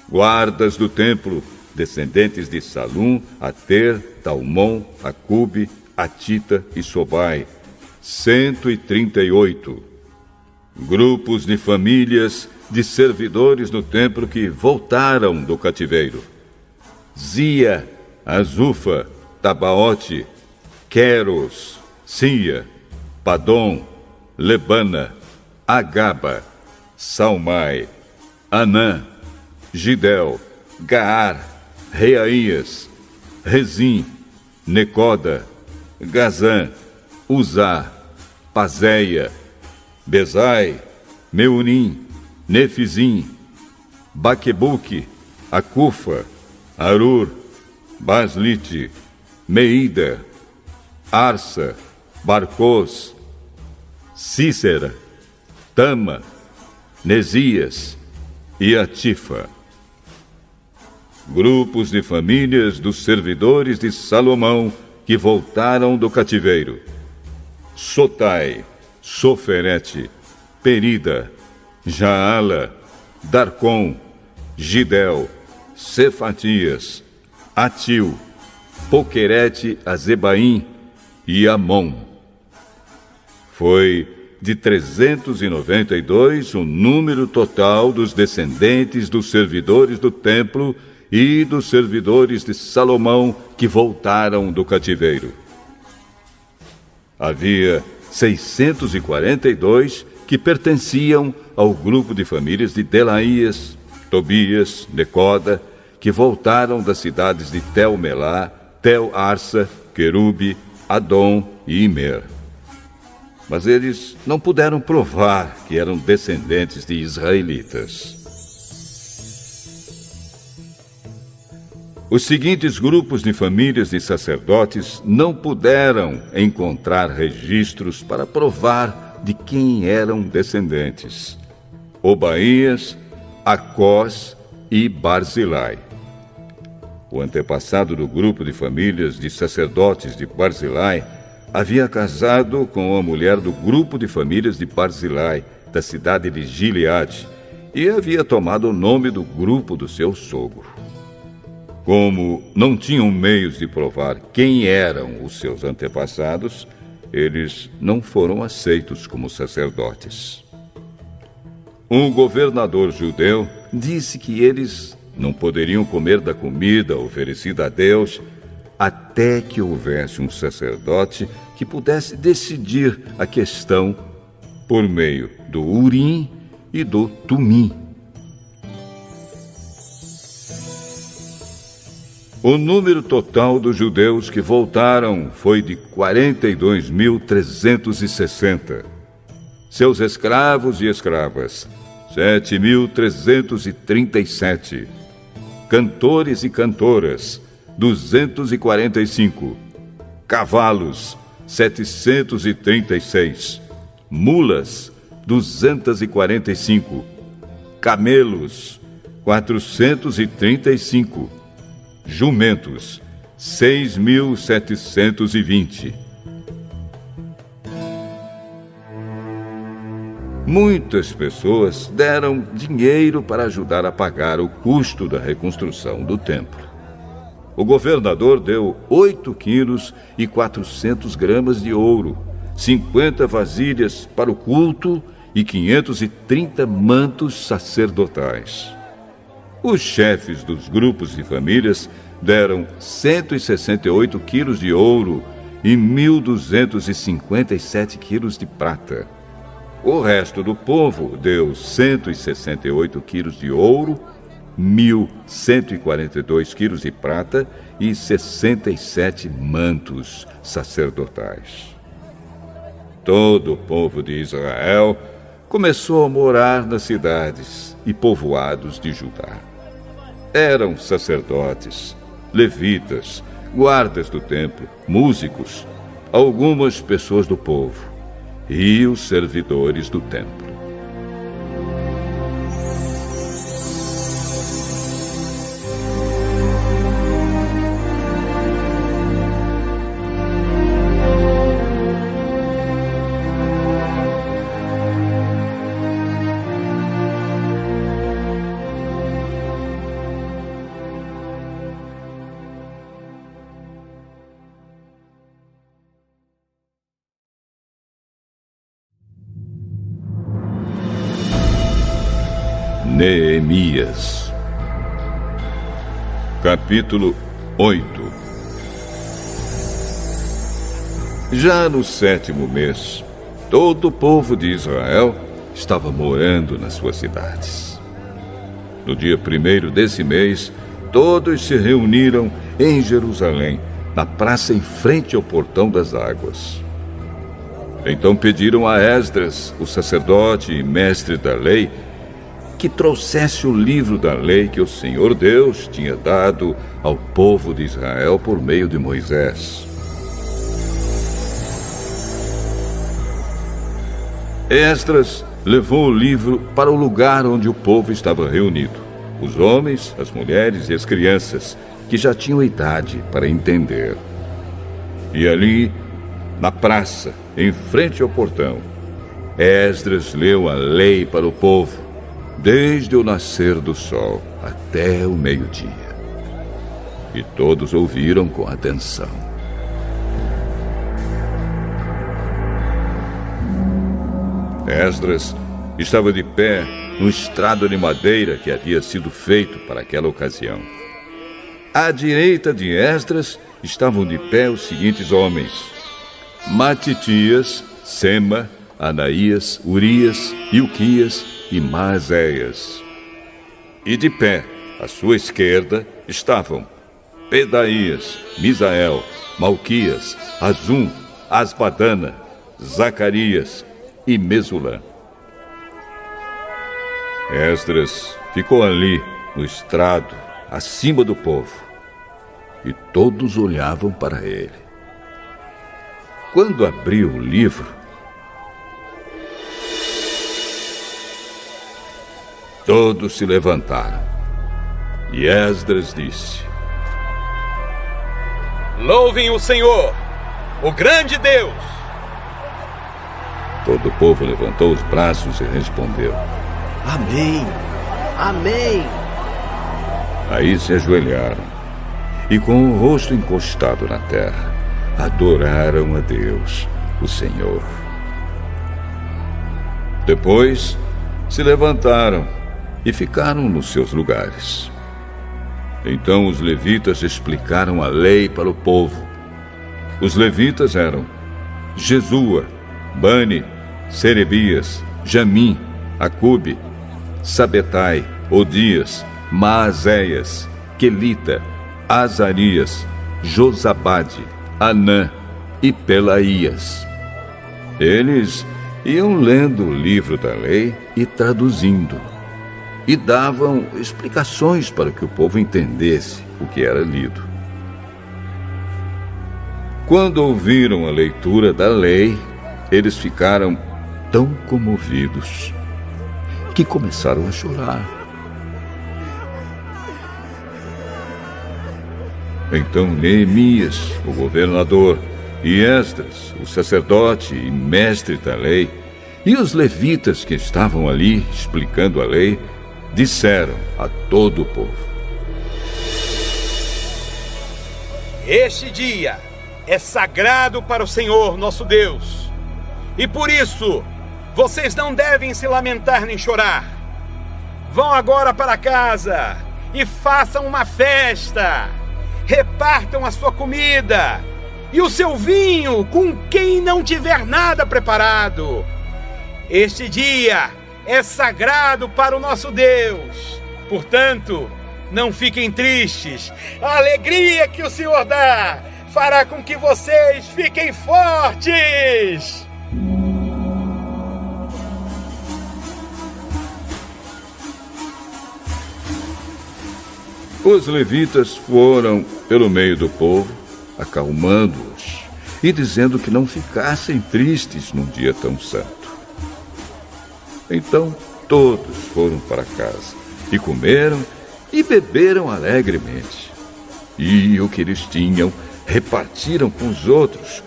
A: Guardas do templo, descendentes de Salum, Ater, Talmon, Acube, Atita e Sobai, 138. Grupos de famílias de servidores no templo que voltaram do cativeiro: Zia, Azufa, Tabaote, Queros, Sia, Padom, Lebana, Agaba, Salmai, Anã, Gidel, Gaar, Reaías, Rezim, Necoda, Gazã, Uzá, Pazéia, Bezai, Meunim, Nefizim, Baquebuque, Acufa, Arur, Baslite, Meida, Arsa, Barcos, Cícera, Tama, Nesias e Atifa. Grupos de famílias dos servidores de Salomão que voltaram do cativeiro: Sotai, Soferete, Perida, Jaala, Darcom, Gidel, Cefatias, Atil, Poquerete, Azebaim e Amon. Foi de 392 o número total dos descendentes dos servidores do templo e dos servidores de Salomão que voltaram do cativeiro. Havia 642 que pertenciam ao grupo de famílias de Delaías, Tobias, Necoda, que voltaram das cidades de Tel-Melá, Tel-Arsa, Querube, Adom e Imer. Mas eles não puderam provar que eram descendentes de israelitas. Os seguintes grupos de famílias de sacerdotes não puderam encontrar registros para provar de quem eram descendentes: Obaías, Acós e Barzilai. O antepassado do grupo de famílias de sacerdotes de Barzilai havia casado com a mulher do grupo de famílias de Barzilai, da cidade de Gileade, e havia tomado o nome do grupo do seu sogro. Como não tinham meios de provar quem eram os seus antepassados, eles não foram aceitos como sacerdotes. Um governador judeu disse que eles não poderiam comer da comida oferecida a Deus até que houvesse um sacerdote que pudesse decidir a questão por meio do Urim e do Tumim. O número total dos judeus que voltaram foi de 42.360. Seus escravos e escravas, 7.337. Cantores e cantoras, 245. Cavalos, 736. Mulas, 245. Camelos, 435. Jumentos, 6.720. Muitas pessoas deram dinheiro para ajudar a pagar o custo da reconstrução do templo. O governador deu 8 quilos e 400 gramas de ouro, 50 vasilhas para o culto e 530 mantos sacerdotais. Os chefes dos grupos de famílias deram 168 quilos de ouro e 1.257 quilos de prata. O resto do povo deu 168 quilos de ouro, 1.142 quilos de prata e 67 mantos sacerdotais. Todo o povo de Israel começou a morar nas cidades e povoados de Judá. Eram sacerdotes, levitas, guardas do templo, músicos, algumas pessoas do povo e os servidores do templo. Neemias. Capítulo 8. Já no 7º mês, todo o povo de Israel estava morando nas suas cidades. No dia 1º desse mês, todos se reuniram em Jerusalém, na praça em frente ao Portão das Águas. Então pediram a Esdras, o sacerdote e mestre da lei, que trouxesse o livro da lei que o Senhor Deus tinha dado ao povo de Israel por meio de Moisés. Esdras levou o livro para o lugar onde o povo estava reunido, os homens, as mulheres e as crianças, que já tinham idade para entender. E ali, na praça, em frente ao portão, Esdras leu a lei para o povo, desde o nascer do sol até o meio-dia. E todos ouviram com atenção. Esdras estava de pé no estrado de madeira que havia sido feito para aquela ocasião. À direita de Esdras estavam de pé os seguintes homens: Matitias, Sema, Anaías, Urias, Ilquias e Maazéias. E de pé, à sua esquerda, estavam Pedaías, Misael, Malquias, Azum, Asbadana, Zacarias e Mesulã. Esdras ficou ali, no estrado, acima do povo, e todos olhavam para ele. Quando abriu o livro, todos se levantaram, e Esdras disse:
J: Louvem o Senhor, o grande Deus!
A: Todo o povo levantou os braços e respondeu:
F: Amém! Amém!
A: Aí se ajoelharam e, com o rosto encostado na terra, adoraram a Deus, o Senhor. Depois se levantaram e ficaram nos seus lugares. Então os levitas explicaram a lei para o povo. Os levitas eram Jesua, Bani, Serebias, Jamim, Acube, Sabetai, Odias, Maazéias, Quelita, Azarias, Josabade, Anã e Pelaías. Eles iam lendo o livro da lei e traduzindo, e davam explicações para que o povo entendesse o que era lido. Quando ouviram a leitura da lei, eles ficaram tão comovidos que começaram a chorar. Então Neemias, o governador, e Esdras, o sacerdote e mestre da lei, e os levitas que estavam ali explicando a lei, disseram a todo o povo:
J: Este dia é sagrado para o Senhor nosso Deus, e por isso vocês não devem se lamentar nem chorar. Vão agora para casa e façam uma festa. Repartam a sua comida e o seu vinho com quem não tiver nada preparado. Este dia é sagrado para o nosso Deus. Portanto, não fiquem tristes. A alegria que o Senhor dá fará com que vocês fiquem fortes.
A: Os levitas foram pelo meio do povo, acalmando-os e dizendo que não ficassem tristes num dia tão santo. Então todos foram para casa e comeram e beberam alegremente. E o que eles tinham repartiram com os outros,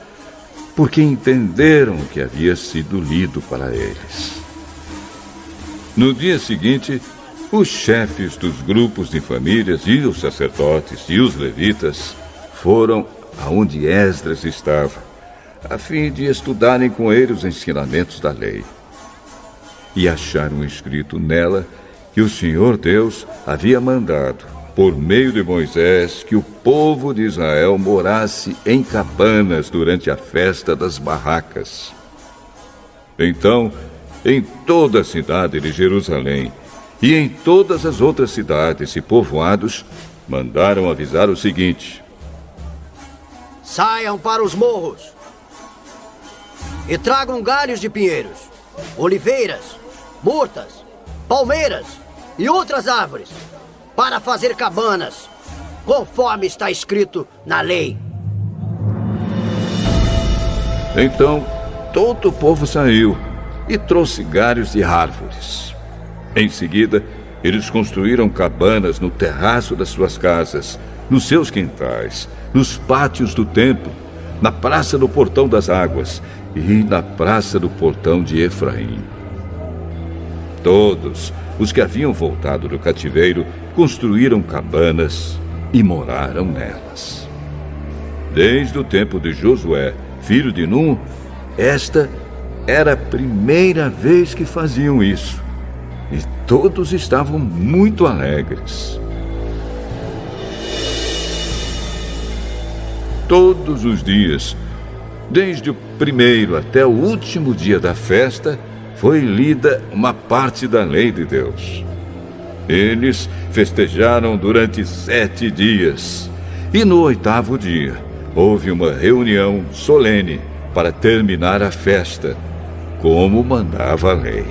A: porque entenderam o que havia sido lido para eles. No dia seguinte, os chefes dos grupos de famílias e os sacerdotes e os levitas foram aonde Esdras estava, a fim de estudarem com ele os ensinamentos da lei. E acharam escrito nela que o Senhor Deus havia mandado, por meio de Moisés, que o povo de Israel morasse em cabanas durante a festa das barracas. Então, em toda a cidade de Jerusalém e em todas as outras cidades e povoados, mandaram avisar o seguinte:
F: saiam para os morros e tragam galhos de pinheiros, oliveiras, murtas, palmeiras e outras árvores, para fazer cabanas, conforme está escrito na lei.
A: Então, todo o povo saiu e trouxe galhos de árvores. Em seguida, eles construíram cabanas no terraço das suas casas, nos seus quintais, nos pátios do templo, na praça do Portão das Águas e na praça do Portão de Efraim. Todos os que haviam voltado do cativeiro construíram cabanas e moraram nelas. Desde o tempo de Josué, filho de Num, esta era a primeira vez que faziam isso, e todos estavam muito alegres. Todos os dias, desde o primeiro até o último dia da festa, foi lida uma parte da lei de Deus. Eles festejaram durante 7 dias, e no 8º dia houve uma reunião solene para terminar a festa, como mandava a lei.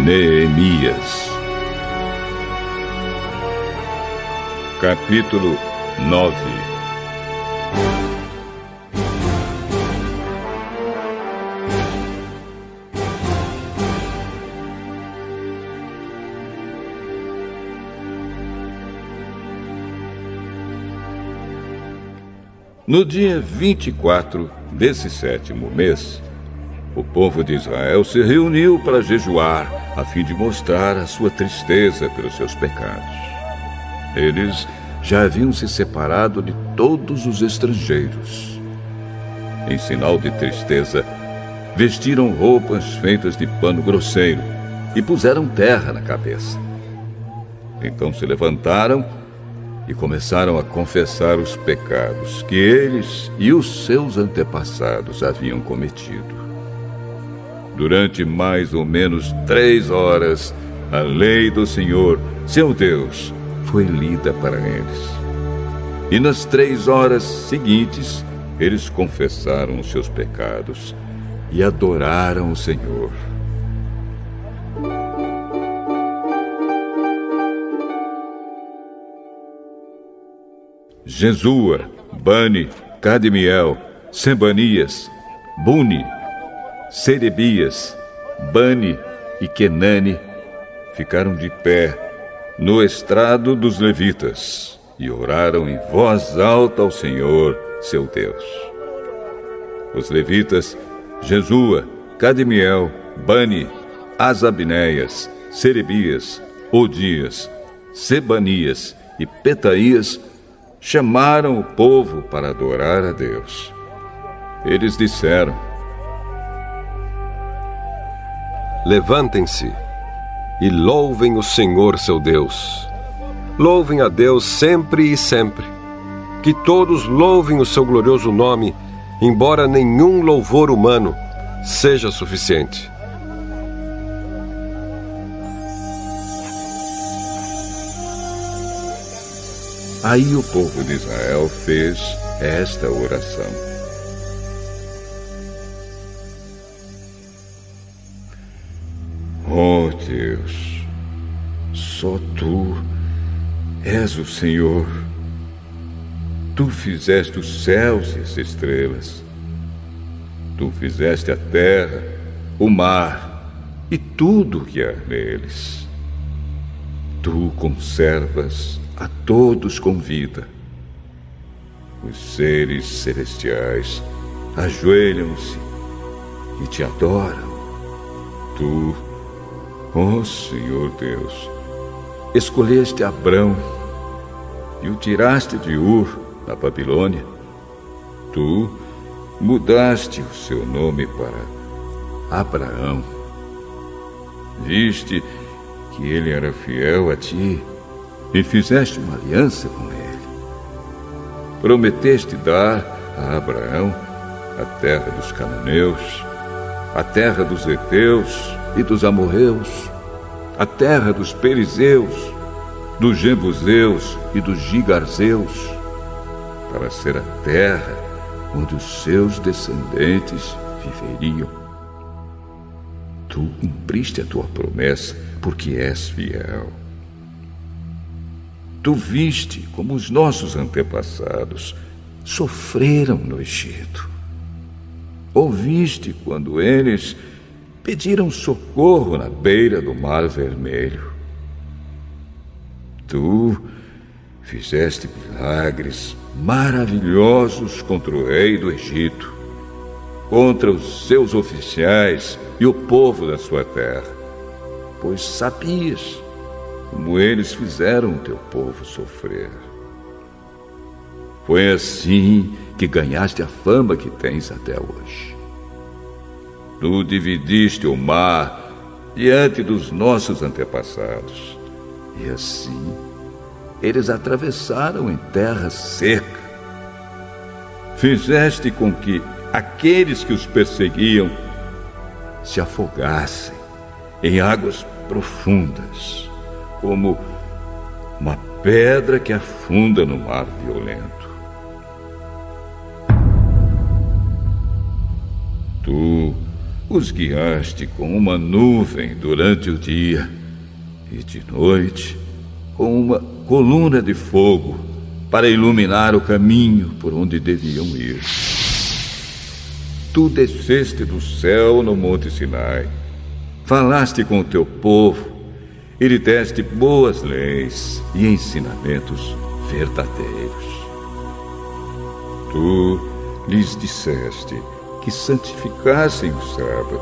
A: Neemias. Capítulo 9. No dia 24 desse 7º mês, o povo de Israel se reuniu para jejuar, a fim de mostrar a sua tristeza pelos seus pecados. Eles já haviam se separado de todos os estrangeiros. Em sinal de tristeza, vestiram roupas feitas de pano grosseiro e puseram terra na cabeça. Então se levantaram e começaram a confessar os pecados que eles e os seus antepassados haviam cometido. Durante mais ou menos 3 horas, a lei do Senhor, seu Deus, foi lida para eles. E nas 3 horas seguintes, eles confessaram os seus pecados e adoraram o Senhor. Jesua, Bani, Cadmiel, Sebanias, Buni, Serebias, Bani e Kenani ficaram de pé no estrado dos levitas e oraram em voz alta ao Senhor, seu Deus. Os levitas, Jesua, Cadmiel, Bani, Asabneias, Serebias, Odias, Sebanias e Petaías, chamaram o povo para adorar a Deus. Eles disseram:
K: levantem-se e louvem o Senhor seu Deus. Louvem a Deus sempre e sempre. Que todos louvem o seu glorioso nome, embora nenhum louvor humano seja suficiente.
A: Aí o povo de Israel fez esta oração: Deus, só Tu és o Senhor. Tu fizeste os céus e as estrelas. Tu fizeste a terra, o mar e tudo o que há neles. Tu conservas a todos com vida. Os seres celestiais ajoelham-se e te adoram. Tu, ó Senhor Deus, escolheste Abrão e o tiraste de Ur, na Babilônia. Tu mudaste o seu nome para Abraão. Viste que ele era fiel a ti e fizeste uma aliança com ele. Prometeste dar a Abraão a terra dos cananeus, a terra dos heteus e dos amorreus, a terra dos perizeus, dos jebuseus e dos gigarzeus, para ser a terra onde os seus descendentes viveriam. Tu cumpriste a tua promessa, porque és fiel. Tu viste como os nossos antepassados sofreram no Egito. Ouviste quando eles pediram socorro na beira do Mar Vermelho. Tu fizeste milagres maravilhosos contra o rei do Egito, contra os seus oficiais e o povo da sua terra, pois sabias como eles fizeram o teu povo sofrer. Foi assim que ganhaste a fama que tens até hoje. Tu dividiste o mar diante dos nossos antepassados, e assim eles atravessaram em terra seca. Fizeste com que aqueles que os perseguiam se afogassem em águas profundas, como uma pedra que afunda no mar violento. Tu os guiaste com uma nuvem durante o dia e de noite com uma coluna de fogo para iluminar o caminho por onde deviam ir. Tu desceste do céu no Monte Sinai, falaste com o teu povo e lhe deste boas leis e ensinamentos verdadeiros. Tu lhes disseste que santificassem o sábado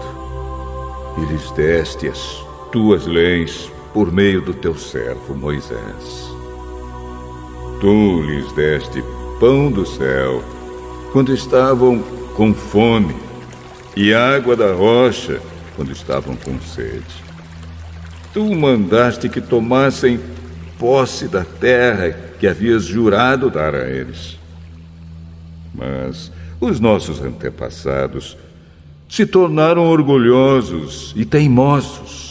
A: e lhes deste as tuas leis por meio do teu servo Moisés. Tu lhes deste pão do céu quando estavam com fome e água da rocha quando estavam com sede. Tu mandaste que tomassem posse da terra que havias jurado dar a eles. Mas os nossos antepassados se tornaram orgulhosos e teimosos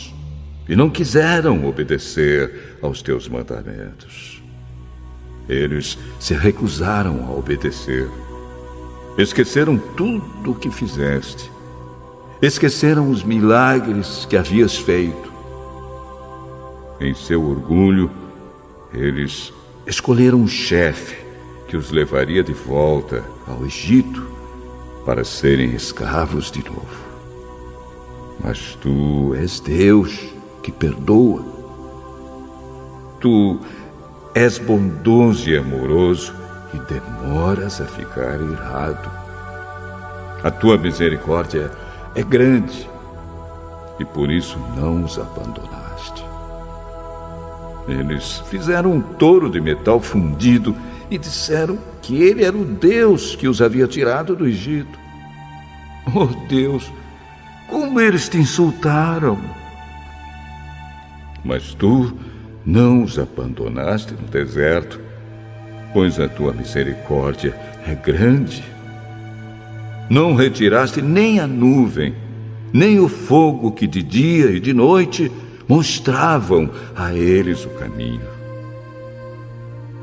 A: e não quiseram obedecer aos teus mandamentos. Eles se recusaram a obedecer. Esqueceram tudo o que fizeste. Esqueceram os milagres que havias feito. Em seu orgulho, eles escolheram um chefe que os levaria de volta ao Egito para serem escravos de novo. Mas tu és Deus que perdoa. Tu és bondoso e amoroso e demoras a ficar irado. A tua misericórdia é grande e por isso não os abandonaste. Eles fizeram um touro de metal fundido e disseram que ele era o Deus que os havia tirado do Egito. Oh Deus, como eles te insultaram! Mas tu não os abandonaste no deserto, pois a tua misericórdia é grande. Não retiraste nem a nuvem, nem o fogo que de dia e de noite mostravam a eles o caminho.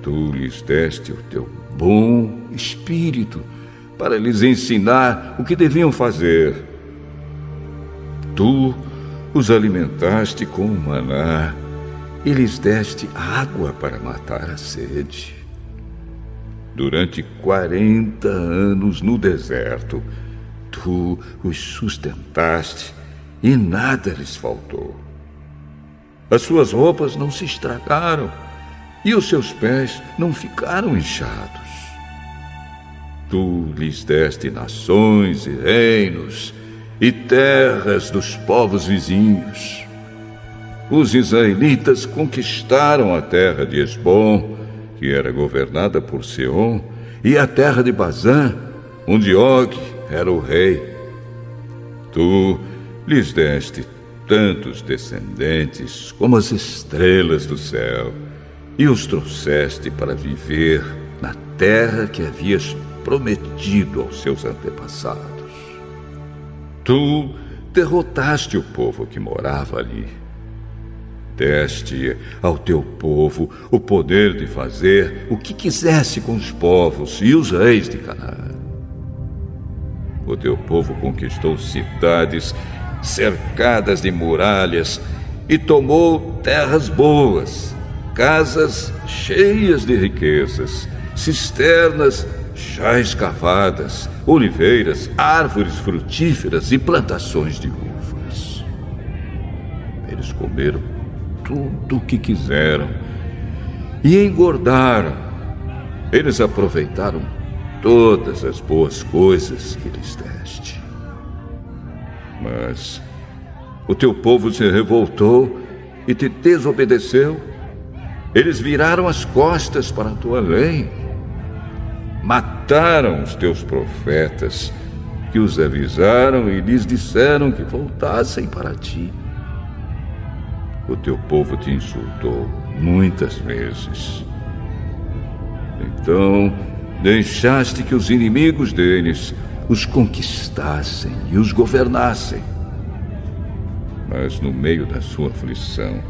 A: Tu lhes deste o teu bom espírito para lhes ensinar o que deviam fazer. Tu os alimentaste com o maná e lhes deste água para matar a sede. Durante 40 anos no deserto, tu os sustentaste e nada lhes faltou. As suas roupas não se estragaram e os seus pés não ficaram inchados. Tu lhes deste nações e reinos e terras dos povos vizinhos. Os israelitas conquistaram a terra de Esbom, que era governada por Seom, e a terra de Bazã, onde Og era o rei. Tu lhes deste tantos descendentes como as estrelas do céu, e os trouxeste para viver na terra que havias prometido aos seus antepassados. Tu derrotaste o povo que morava ali. Deste ao teu povo o poder de fazer o que quisesse com os povos e os reis de Canaã. O teu povo conquistou cidades cercadas de muralhas e tomou terras boas, casas cheias de riquezas, cisternas já escavadas, oliveiras, árvores frutíferas e plantações de uvas. Eles comeram tudo o que quiseram e engordaram. Eles aproveitaram todas as boas coisas que lhes deste. Mas o teu povo se revoltou e te desobedeceu. Eles viraram as costas para a tua lei. Mataram os teus profetas, que os avisaram e lhes disseram que voltassem para ti. O teu povo te insultou muitas vezes. Então, deixaste que os inimigos deles os conquistassem e os governassem. Mas no meio da sua aflição,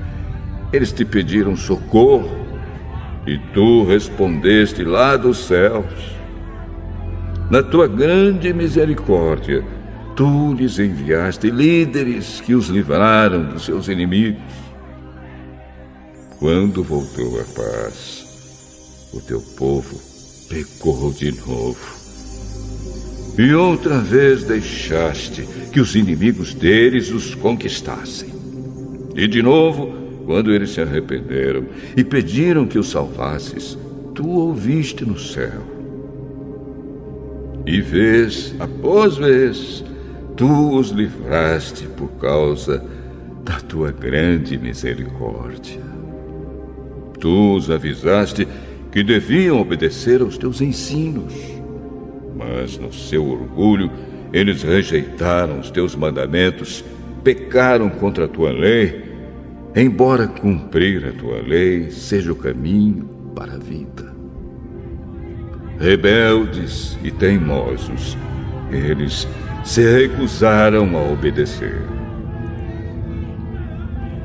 A: eles te pediram socorro e tu respondeste lá dos céus. Na tua grande misericórdia, tu lhes enviaste líderes que os livraram dos seus inimigos. Quando voltou a paz, o teu povo pecou de novo. E outra vez deixaste que os inimigos deles os conquistassem. E de novo, quando eles se arrependeram e pediram que os salvasses, tu ouviste no céu. E vez após vez, tu os livraste por causa da tua grande misericórdia. Tu os avisaste que deviam obedecer aos teus ensinos, mas no seu orgulho eles rejeitaram os teus mandamentos, pecaram contra a tua lei, embora cumprir a tua lei seja o caminho para a vida. Rebeldes e teimosos, eles se recusaram a obedecer.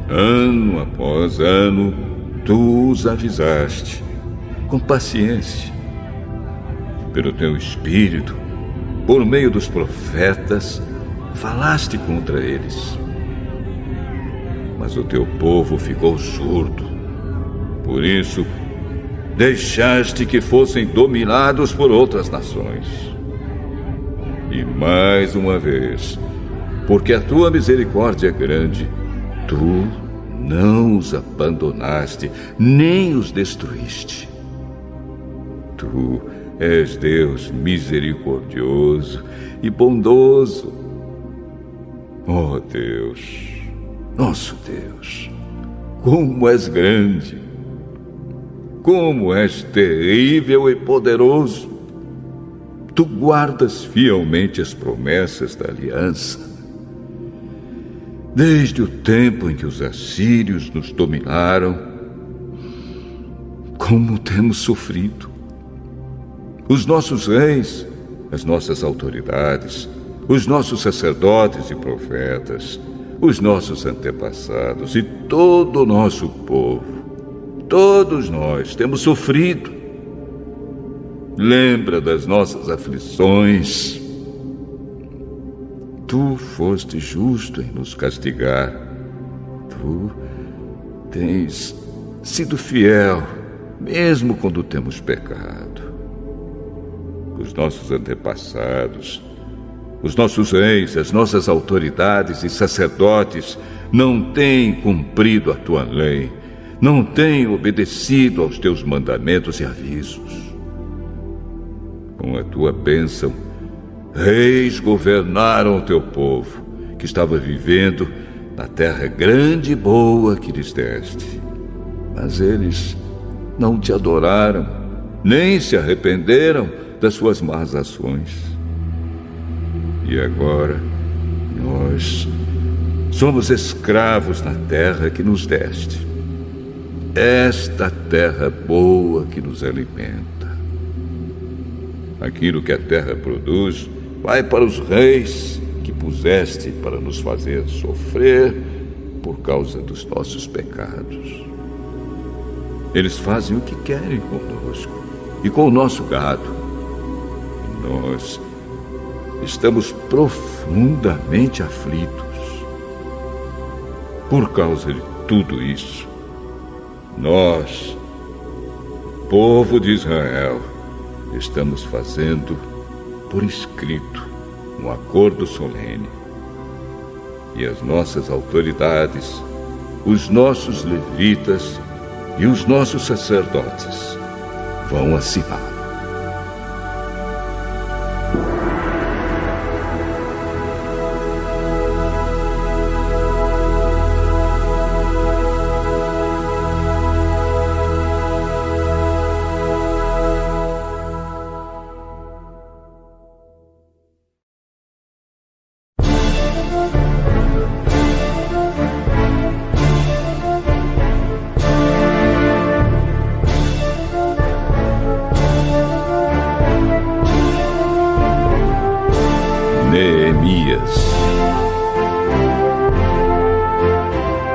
A: Ano após ano, tu os avisaste, com paciência. Pelo teu espírito, por meio dos profetas, falaste contra eles. Mas o teu povo ficou surdo. Por isso, deixaste que fossem dominados por outras nações. E mais uma vez, porque a tua misericórdia é grande, tu não os abandonaste, nem os destruíste. Tu és Deus misericordioso e bondoso. Ó Deus, nosso Deus, como és grande, como és terrível e poderoso. Tu guardas fielmente as promessas da aliança. Desde o tempo em que os assírios nos dominaram, como temos sofrido. Os nossos reis, as nossas autoridades, os nossos sacerdotes e profetas, os nossos antepassados e todo o nosso povo, todos nós temos sofrido. Lembra das nossas aflições. Tu foste justo em nos castigar Tu tens sido fiel, mesmo quando temos pecado. Os nossos antepassados, os nossos reis, as nossas autoridades e sacerdotes não têm cumprido a tua lei, não têm obedecido aos teus mandamentos e avisos. Com a tua bênção, reis governaram o teu povo, que estava vivendo na terra grande e boa que lhes deste. Mas eles não te adoraram, nem se arrependeram das suas más ações. E agora, nós somos escravos na terra que nos deste. Esta terra boa que nos alimenta. Aquilo que a terra produz vai para os reis que puseste para nos fazer sofrer por causa dos nossos pecados. Eles fazem o que querem conosco e com o nosso gado. E nós estamos profundamente aflitos. Por causa de tudo isso, nós, o povo de Israel, estamos fazendo por escrito um acordo solene. E as nossas autoridades, os nossos levitas e os nossos sacerdotes vão assinar.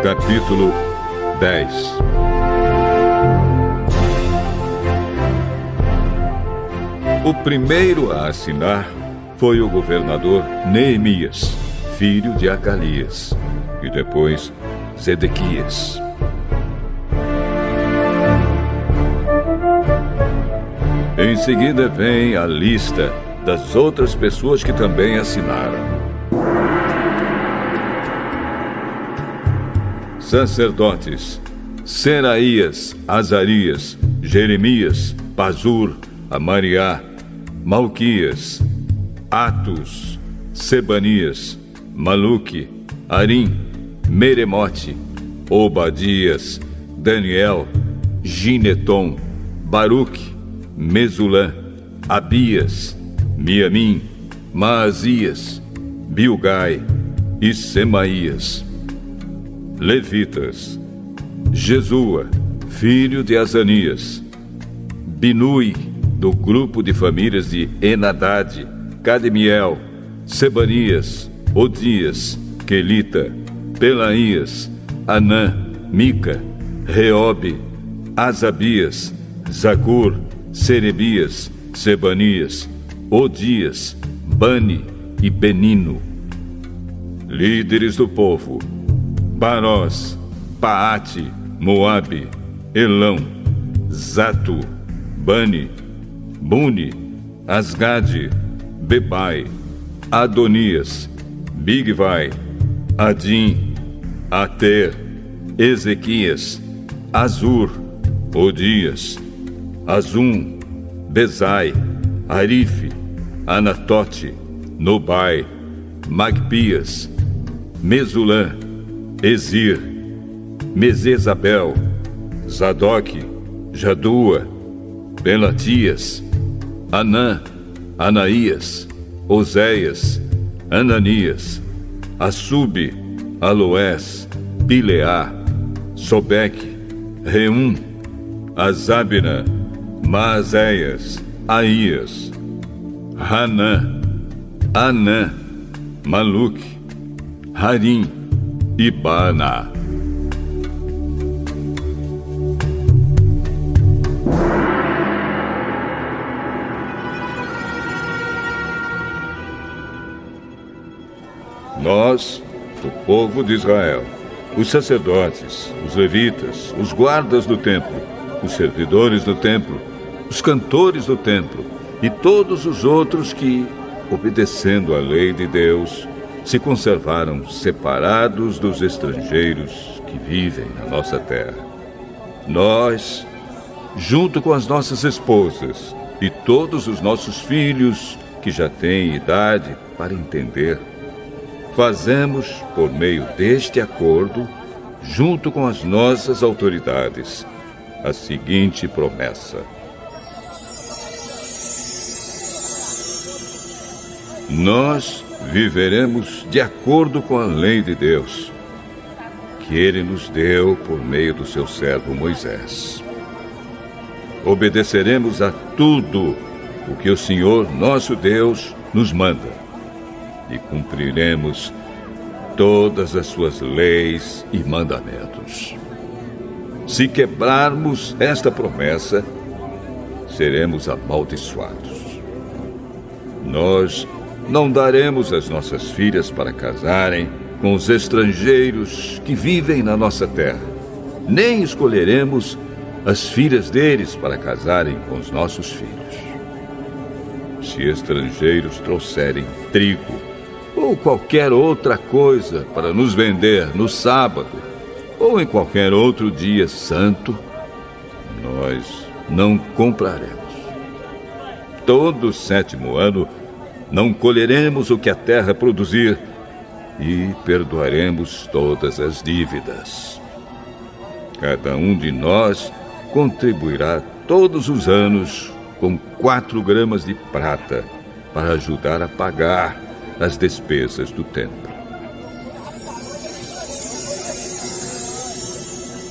A: Capítulo 10. O primeiro a assinar foi o governador Neemias, filho de Acalias, e depois Zedequias. Em seguida vem a lista das outras pessoas que também assinaram. Sacerdotes: Seraías, Azarias, Jeremias, Pazur, Amariá, Malquias, Atus, Sebanias, Maluque, Arim, Meremote, Obadias, Daniel, Gineton, Baruque, Mesulã, Abias, Miamim, Maazias, Bilgai e Semaías. Levitas: Jesua, filho de Azanias, Binui, do grupo de famílias de Enadade, Cadmiel, Sebanias, Odias, Quelita, Pelaías, Anã, Mica, Reobe, Asabias, Zacur, Serebias, Sebanias, Odias, Bani e Benino. Líderes do povo: Barós, Paate, Moabe, Elão, Zato, Bani, Buni, Asgade, Bebai, Adonias, Bigvai, Adim, Ater, Ezequias, Azur, Odias, Azum, Bezai, Arife, Anatote, Nobai, Magpias, Mesulã, Ezir, Mesezabel, Zadok, Jadua, Belatias, Anã, Anaías, Oséias, Ananias, Assube, Aloés, Bileá, Sobeque, Reum, Azabina, Maazéias, Aías, Hanã, Anã, Maluque, Harim e Bana. Nós, o povo de Israel, os sacerdotes, os levitas, os guardas do templo, os servidores do templo, os cantores do templo e todos os outros que, obedecendo à lei de Deus, se conservaram separados dos estrangeiros que vivem na nossa terra. Nós, junto com as nossas esposas e todos os nossos filhos que já têm idade para entender, fazemos, por meio deste acordo, junto com as nossas autoridades, a seguinte promessa: nós viveremos de acordo com a lei de Deus, que Ele nos deu por meio do seu servo Moisés. Obedeceremos a tudo o que o Senhor, nosso Deus, nos manda, e cumpriremos todas as suas leis e mandamentos. Se quebrarmos esta promessa, seremos amaldiçoados. Nós não daremos as nossas filhas para casarem com os estrangeiros que vivem na nossa terra, nem escolheremos as filhas deles para casarem com os nossos filhos. Se estrangeiros trouxerem trigo ou qualquer outra coisa para nos vender no sábado ou em qualquer outro dia santo, nós não compraremos. Todo o 7º ano não colheremos o que a terra produzir e perdoaremos todas as dívidas. Cada um de nós contribuirá todos os anos com 4 gramas de prata para ajudar a pagar as despesas do templo.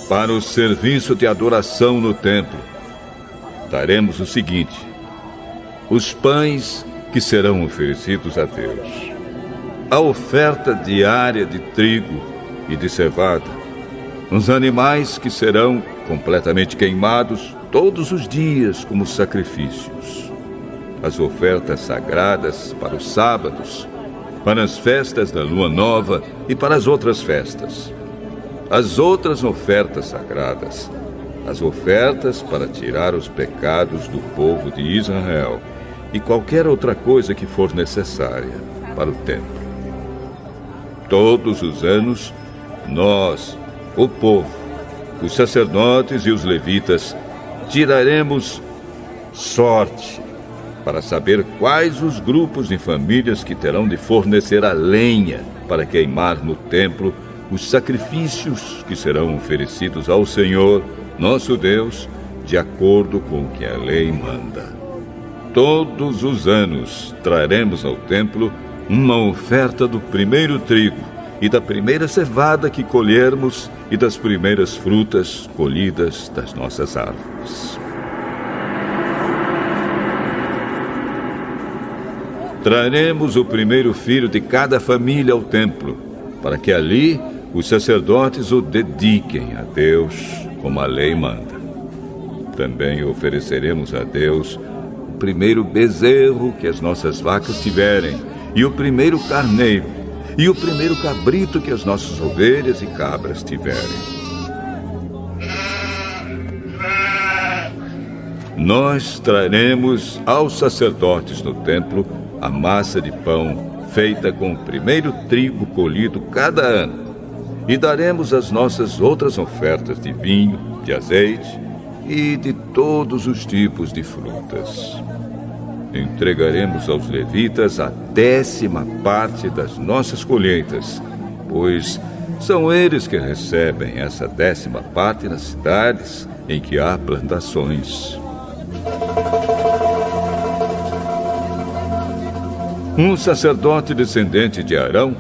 A: Para o serviço de adoração no templo, daremos o seguinte: os pães que serão oferecidos a Deus, a oferta diária de trigo e de cevada, os animais que serão completamente queimados todos os dias como sacrifícios, as ofertas sagradas para os sábados, para as festas da lua nova e para as outras festas, as outras ofertas sagradas, as ofertas para tirar os pecados do povo de Israel e qualquer outra coisa que for necessária para o templo. Todos os anos, nós, o povo, os sacerdotes e os levitas, tiraremos sorte para saber quais os grupos de famílias que terão de fornecer a lenha para queimar no templo os sacrifícios que serão oferecidos ao Senhor, nosso Deus, de acordo com o que a lei manda. Todos os anos traremos ao templo uma oferta do primeiro trigo e da primeira cevada que colhermos e das primeiras frutas colhidas das nossas árvores. Traremos o primeiro filho de cada família ao templo, para que ali os sacerdotes o dediquem a Deus, como a lei manda. Também ofereceremos a Deus o primeiro bezerro que as nossas vacas tiverem, e o primeiro carneiro, e o primeiro cabrito que as nossas ovelhas e cabras tiverem. Nós traremos aos sacerdotes no templo a massa de pão feita com o primeiro trigo colhido cada ano, e daremos as nossas outras ofertas de vinho, de azeite e de todos os tipos de frutas. Entregaremos aos levitas a 10ª parte das nossas colheitas, pois são eles que recebem essa 10ª parte nas cidades em que há plantações. Um sacerdote descendente de Arão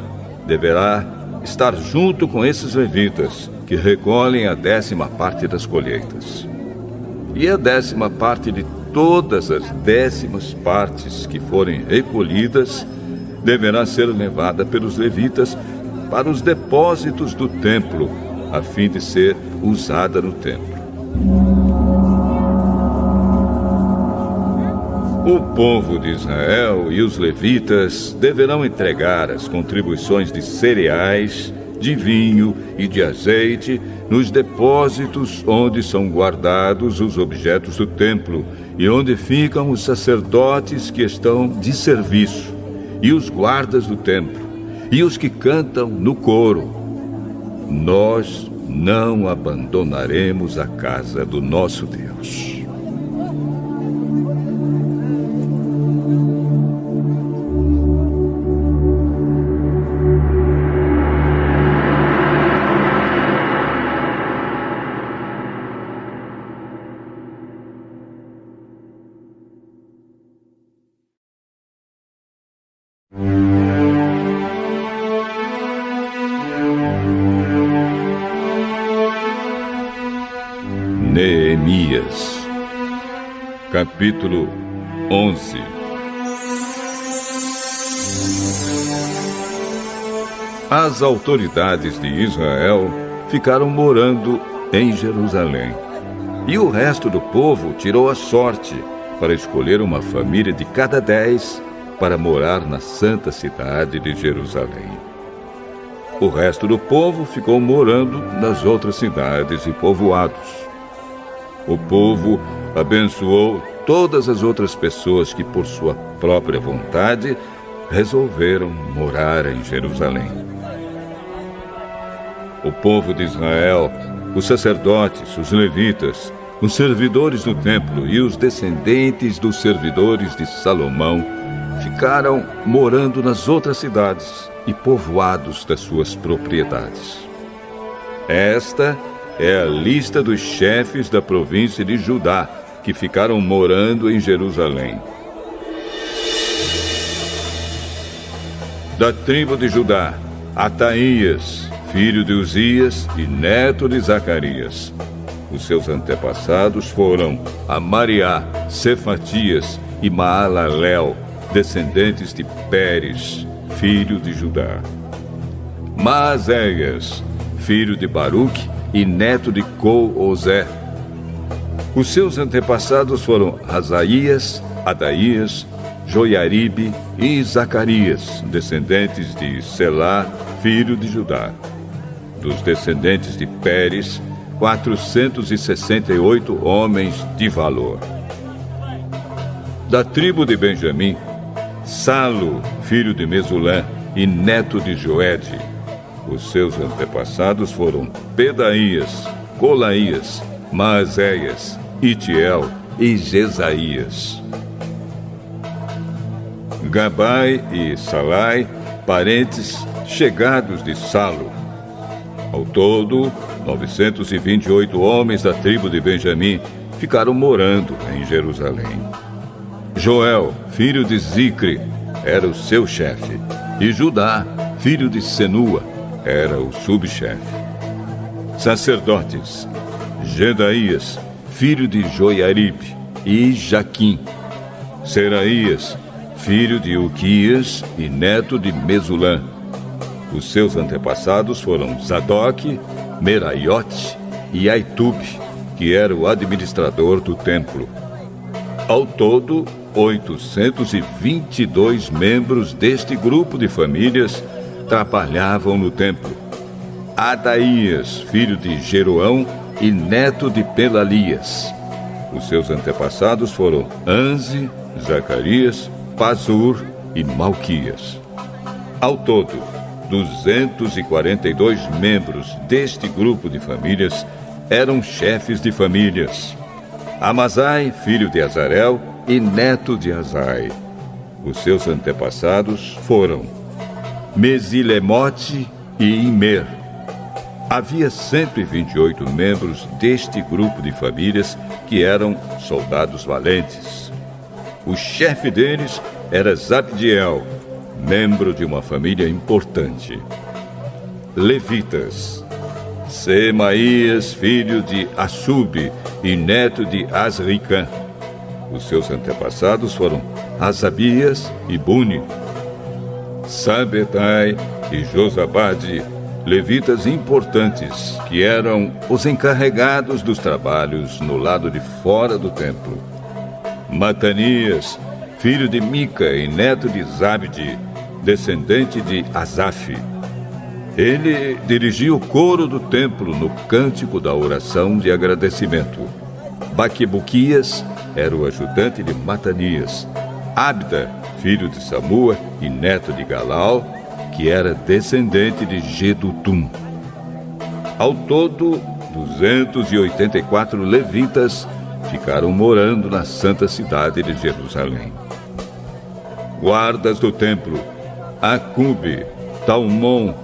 A: deverá estar junto com esses levitas que recolhem a 10ª parte das colheitas. E a 10ª parte de todas as 10ª partes que forem recolhidas deverá ser levada pelos levitas para os depósitos do templo, a fim de ser usada no templo. O povo de Israel e os levitas deverão entregar as contribuições de cereais de vinho e de azeite nos depósitos onde são guardados os objetos do templo e onde ficam os sacerdotes que estão de serviço, e os guardas do templo, e os que cantam no coro. Nós não abandonaremos a casa do nosso Deus. Neemias, capítulo 11. As autoridades de Israel ficaram morando em Jerusalém, e o resto do povo tirou a sorte para escolher uma família de cada 10 para morar na santa cidade de Jerusalém. O resto do povo ficou morando nas outras cidades e povoados. O povo abençoou todas as outras pessoas que, por sua própria vontade, resolveram morar em Jerusalém. O povo de Israel, os sacerdotes, os levitas, os servidores do templo e os descendentes dos servidores de Salomão ficaram morando nas outras cidades e povoados das suas propriedades. Esta é a lista dos chefes da província de Judá que ficaram morando em Jerusalém. Da tribo de Judá, Ataías, filho de Uzias e neto de Zacarias. Os seus antepassados foram Amariá, Cefatias e Maalalel, descendentes de Pérez, filho de Judá. Maazéias, filho de Baruque e neto de Col-Ozé. Os seus antepassados foram Asaías, Adaías, Joiaribe e Zacarias, descendentes de Selá, filho de Judá. Dos descendentes de Pérez, 468 homens de valor. Da tribo de Benjamim, Salo, filho de Mesulã e neto de Joede. Os seus antepassados foram Pedaías, Colaías, Maazéias, Itiel e Jesaías. Gabai e Salai, parentes chegados de Salo. Ao todo, 928 homens da tribo de Benjamim ficaram morando em Jerusalém. Joel, filho de Zicre, era o seu chefe, e Judá, filho de Senua, era o subchefe. Sacerdotes: Jedaías, filho de Joiaribe, e Jaquim. Seraías, filho de Uquias e neto de Mesulã. Os seus antepassados foram Zadoque, Meraiote e Aitube, que era o administrador do templo. Ao todo, 822 membros deste grupo de famílias trabalhavam no templo. Adaías, filho de Jeroão e neto de Pelalias. Os seus antepassados foram Anze, Zacarias, Pazur e Malquias. Ao todo, 242 membros deste grupo de famílias eram chefes de famílias. Amazai, filho de Azarel e neto de Azai. Os seus antepassados foram Mesilemote e Imer. Havia 128 membros deste grupo de famílias que eram soldados valentes. O chefe deles era Zabdiel, membro de uma família importante. Levitas: Semaías, filho de Assub e neto de Asricã. Os seus antepassados foram Asabias e Buni. Sabetai e Josabade, levitas importantes, que eram os encarregados dos trabalhos no lado de fora do templo. Matanias, filho de Mica e neto de Zabde, descendente de Asaf. Ele dirigia o coro do templo no cântico da oração de agradecimento. Baquebuquias era o ajudante de Matanias. Abda, filho de Samua e neto de Galal, que era descendente de Gedutum. Ao todo, 284 levitas ficaram morando na santa cidade de Jerusalém. Guardas do templo, Acube, Talmon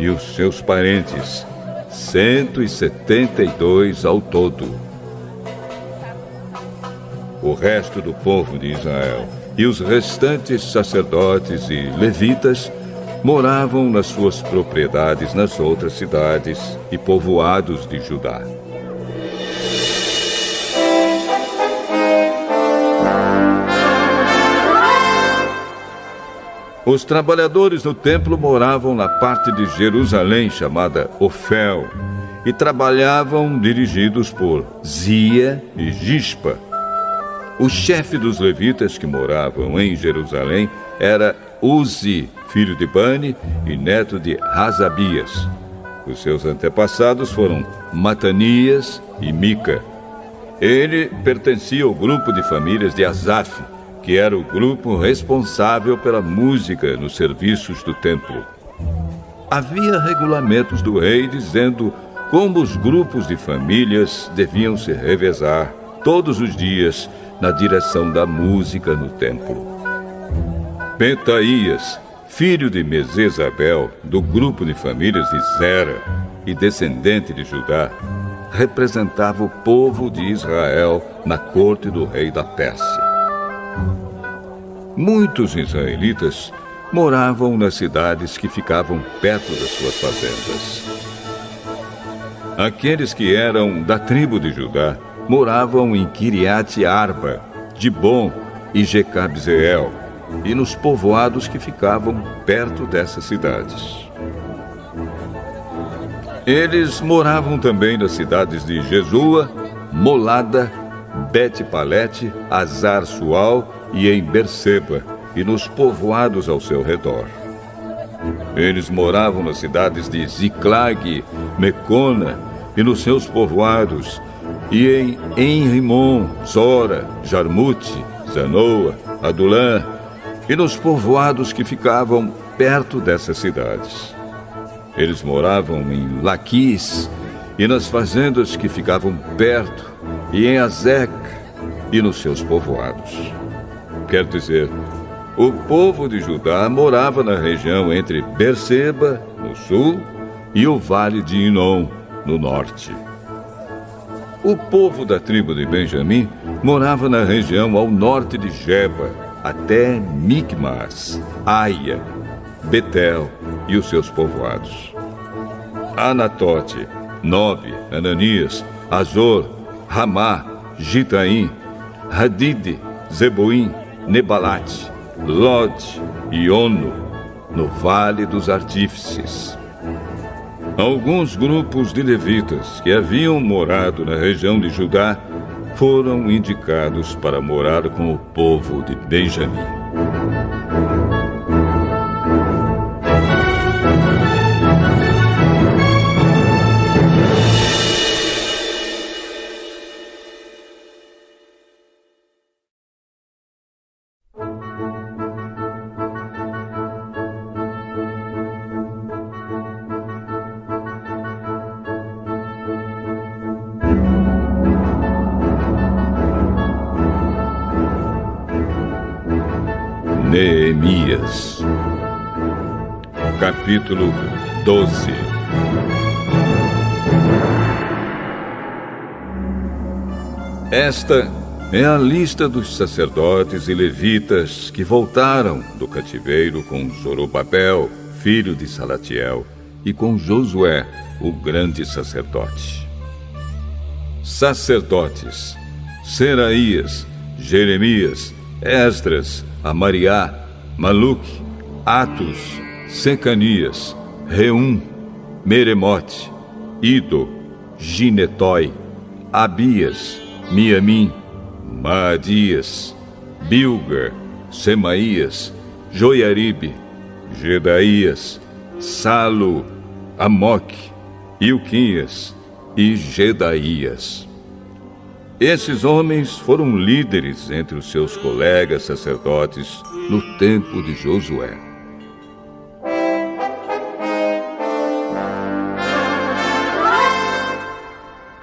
A: e os seus parentes, 172 ao todo. O resto do povo de Israel e os restantes sacerdotes e levitas moravam nas suas propriedades nas outras cidades e povoados de Judá. Os trabalhadores do templo moravam na parte de Jerusalém chamada Ofel e trabalhavam dirigidos por Zia e Gispa. O chefe dos levitas que moravam em Jerusalém era Uzi, filho de Bani e neto de Hazabias. Os seus antepassados foram Matanias e Mica. Ele pertencia ao grupo de famílias de Asaf, que era o grupo responsável pela música nos serviços do templo. Havia regulamentos do rei dizendo como os grupos de famílias deviam se revezar todos os dias na direção da música no templo. Petaías, filho de Mesezabel, do grupo de famílias de Zera e descendente de Judá, representava o povo de Israel na corte do rei da Pérsia. Muitos israelitas moravam nas cidades que ficavam perto das suas fazendas. Aqueles que eram da tribo de Judá moravam em Kiriat Arba, Dibon e Jecabzeel, e nos povoados que ficavam perto dessas cidades. Eles moravam também nas cidades de Jesua, Molada, Bet-Palete, Azar-Sual e em Berseba, e nos povoados ao seu redor. Eles moravam nas cidades de Ziclag, Mecona e nos seus povoados, e em Enrimon, Zora, Jarmute, Zanoa, Adulã, e nos povoados que ficavam perto dessas cidades. Eles moravam em Laquis e nas fazendas que ficavam perto, e em Azec e nos seus povoados. Quer dizer, o povo de Judá morava na região entre Berseba, no sul, e o vale de Inom, no norte. O povo da tribo de Benjamim morava na região ao norte de Geba, até Micmas, Aia, Betel e os seus povoados. Anatote, Nobe, Ananias, Azor, Ramá, Gitaim, Hadide, Zeboim, Nebalate, Lod e Ono, no Vale dos Artífices. Alguns grupos de levitas que haviam morado na região de Judá foram indicados para morar com o povo de Benjamim. Neemias, capítulo 12. Esta é a lista dos sacerdotes e levitas que voltaram do cativeiro com Zorobabel, filho de Salatiel, e com Josué, o grande sacerdote. Sacerdotes: Seraías, Jeremias, Esdras, Amariá, Maluque, Atos, Secanias, Reum, Meremote, Ido, Ginetói, Abias, Miamim, Maadias, Bilga, Semaías, Joiaribe, Gedaías, Salo, Amoque, Ilquias e Gedaías. Esses homens foram líderes entre os seus colegas sacerdotes no tempo de Josué.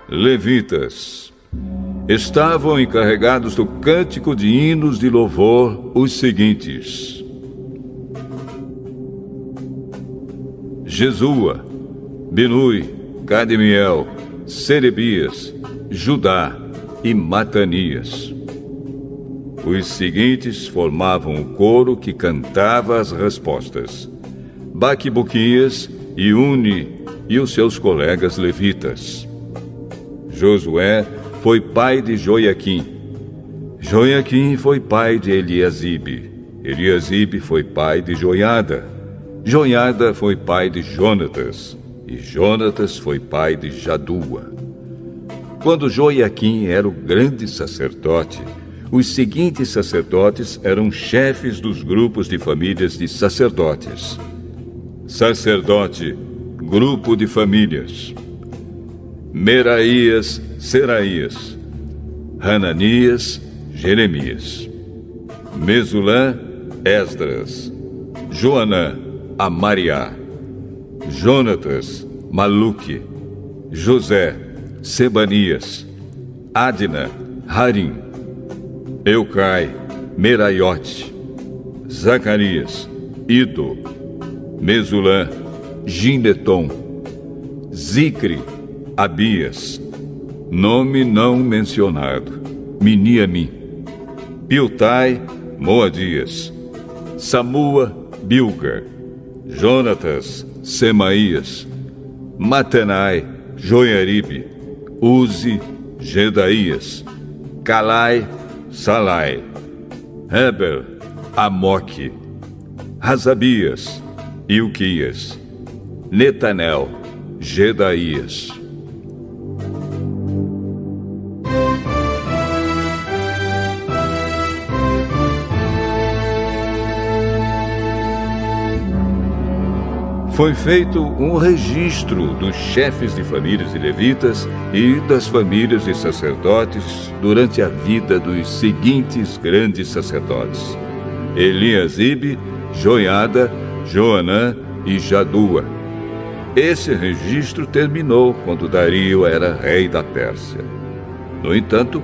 A: Levitas estavam encarregados do cântico de hinos de louvor os seguintes: Jesua, Binui, Cadmiel, Serebias, Judá e Matanias. Os seguintes formavam o coro que cantava as respostas: Baquibuquias e Uni e os seus colegas levitas. Josué foi pai de Joiaquim. Joiaquim foi pai de Eliasibe. Eliasibe foi pai de Joiada. Joiada foi pai de Jonatas. E Jonatas foi pai de Jadua. Quando Joiaquim era o grande sacerdote, os seguintes sacerdotes eram chefes dos grupos de famílias de sacerdotes. Sacerdote, grupo de famílias: Meraías, Seraías, Hananias, Jeremias, Mesulã, Esdras, Joanã, Amariá, Jonatas, Maluque, José, Sebanias, Adna, Harim, Eucai, Meraiote, Zacarias, Ido, Mesulã, Gineton, Zicre, Abias, nome não mencionado, Miniamim, Piltai, Moadias, Samua, Bilga, Jonatas, Semaías, Matenai, Joiaribe, Uzi, Gedaías, Calai, Salai, Heber, Amoque, Razabias, Ilquias, Netanel, Gedaías. Foi feito um registro dos chefes de famílias de levitas e das famílias de sacerdotes durante a vida dos seguintes grandes sacerdotes: Eliasibe, Joiada, Joanã e Jadua. Esse registro terminou quando Dario era rei da Pérsia. No entanto,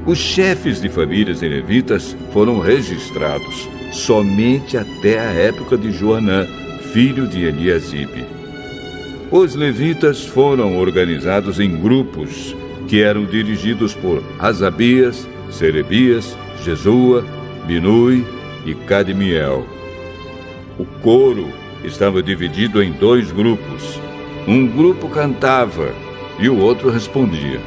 A: os chefes de famílias de levitas foram registrados somente até a época de Joanã, filho de Eliasibe. Os levitas foram organizados em grupos que eram dirigidos por Asabias, Serebias, Jesua, Binui e Cadmiel. O coro estava dividido em 2 grupos. Um grupo cantava e o outro respondia.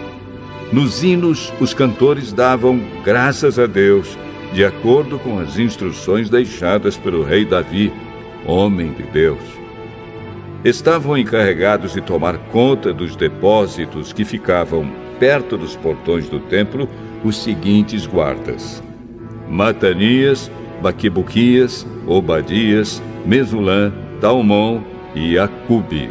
A: Nos hinos, os cantores davam graças a Deus, de acordo com as instruções deixadas pelo rei Davi, homem de Deus. Estavam encarregados de tomar conta dos depósitos que ficavam perto dos portões do templo os seguintes guardas: Matanias, Baquibuquias, Obadias, Mesulã, Talmon e Acube.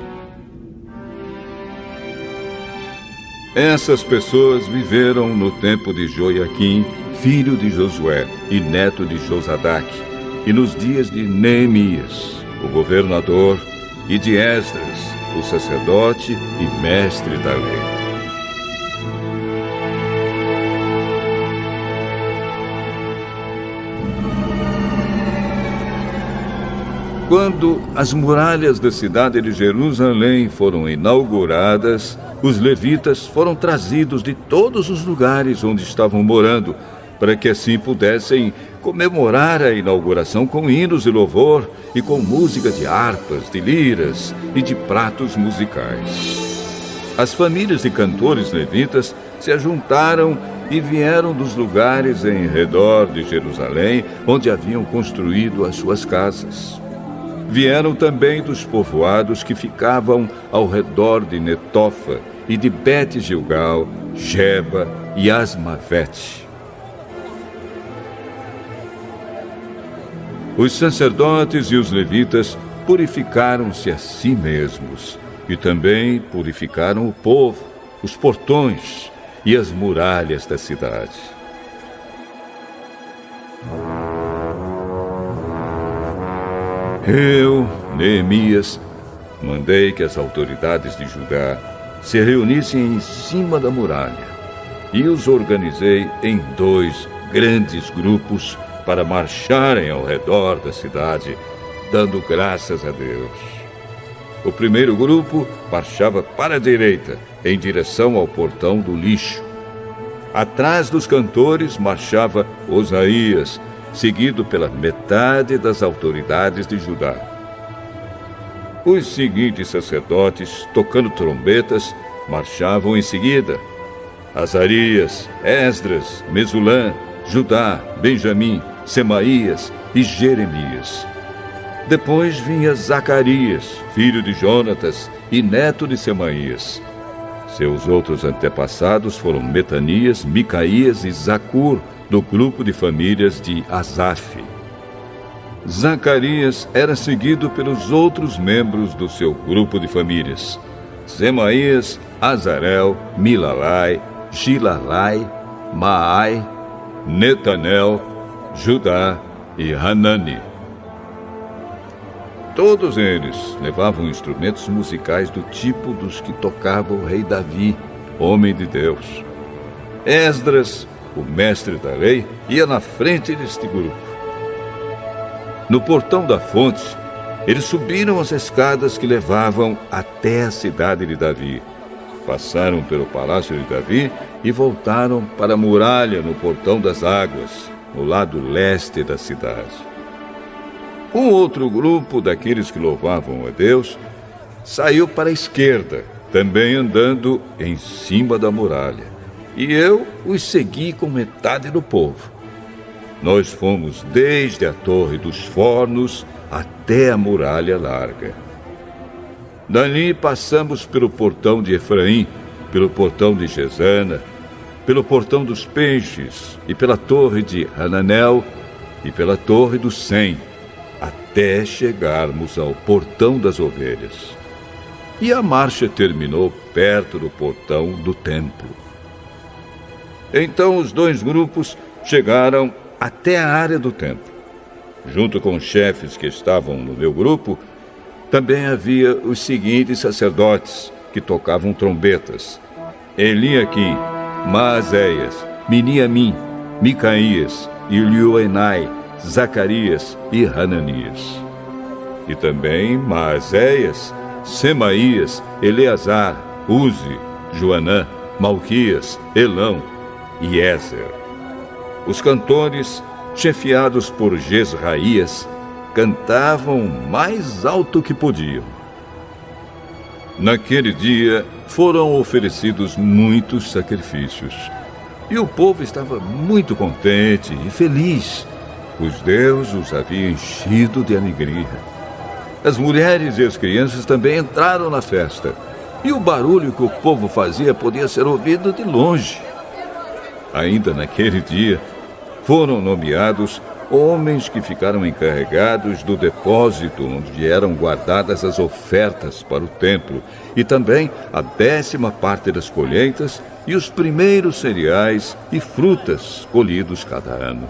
A: Essas pessoas viveram no tempo de Joiaquim, filho de Josué e neto de Josadaque, e nos dias de Neemias, o governador, e de Esdras, o sacerdote e mestre da lei. Quando as muralhas da cidade de Jerusalém foram inauguradas, os levitas foram trazidos de todos os lugares onde estavam morando, para que assim pudessem comemorar a inauguração com hinos de louvor e com música de harpas, de liras e de pratos musicais. As famílias de cantores levitas se ajuntaram e vieram dos lugares em redor de Jerusalém, onde haviam construído as suas casas. Vieram também dos povoados que ficavam ao redor de Netofa e de Bet-Gilgal, Geba e Asmavete. Os sacerdotes e os levitas purificaram-se a si mesmos e também purificaram o povo, os portões e as muralhas da cidade. Eu, Neemias, mandei que as autoridades de Judá se reunissem em cima da muralha e os organizei em 2 grandes grupos para marcharem ao redor da cidade, dando graças a Deus. O primeiro grupo marchava para a direita, em direção ao portão do lixo. Atrás dos cantores marchava Osaías, seguido pela metade das autoridades de Judá. Os seguintes sacerdotes, tocando trombetas, marchavam em seguida: Azarias, Esdras, Mesulã, Judá, Benjamim, Semaías e Jeremias. Depois vinha Zacarias, filho de Jonatas e neto de Semaías. Seus outros antepassados foram Metanias, Micaías e Zacur, do grupo de famílias de Asaf. Zacarias era seguido pelos outros membros do seu grupo de famílias: Semaías, Azarel, Milalai, Gilalai, Maai, Netanel, Judá e Hanani. Todos eles levavam instrumentos musicais do tipo dos que tocava o rei Davi, homem de Deus. Esdras, o mestre da lei, ia na frente deste grupo. No portão da fonte, eles subiram as escadas que levavam até a cidade de Davi. Passaram pelo palácio de Davi e voltaram para a muralha no portão das águas, no lado leste da cidade. Um outro grupo daqueles que louvavam a Deus saiu para a esquerda, também andando em cima da muralha. E eu os segui com metade do povo. Nós fomos desde a Torre dos Fornos até a Muralha Larga. Dali passamos pelo portão de Efraim, pelo portão de Gesana, pelo portão dos Peixes e pela Torre de Hananel e pela Torre do Sem, até chegarmos ao portão das Ovelhas. E a marcha terminou perto do portão do templo. Então os 2 grupos chegaram até a área do templo. Junto com os chefes que estavam no meu grupo, também havia os seguintes sacerdotes que tocavam trombetas: Eliaquim, Maazéias, Miniamim, Micaías, Ilioenai, Zacarias e Hananias. E também Maazéias, Semaías, Eleazar, Uzi, Joanã, Malquias, Elão e Ézer. Os cantores, chefiados por Jezraías, cantavam mais alto que podiam. Naquele dia foram oferecidos muitos sacrifícios, e o povo estava muito contente e feliz, pois Deus os havia enchido de alegria. As mulheres e as crianças também entraram na festa, e o barulho que o povo fazia podia ser ouvido de longe. Ainda naquele dia, foram nomeados homens que ficaram encarregados do depósito onde eram guardadas as ofertas para o templo, e também a 10ª parte das colheitas e os primeiros cereais e frutas colhidos cada ano.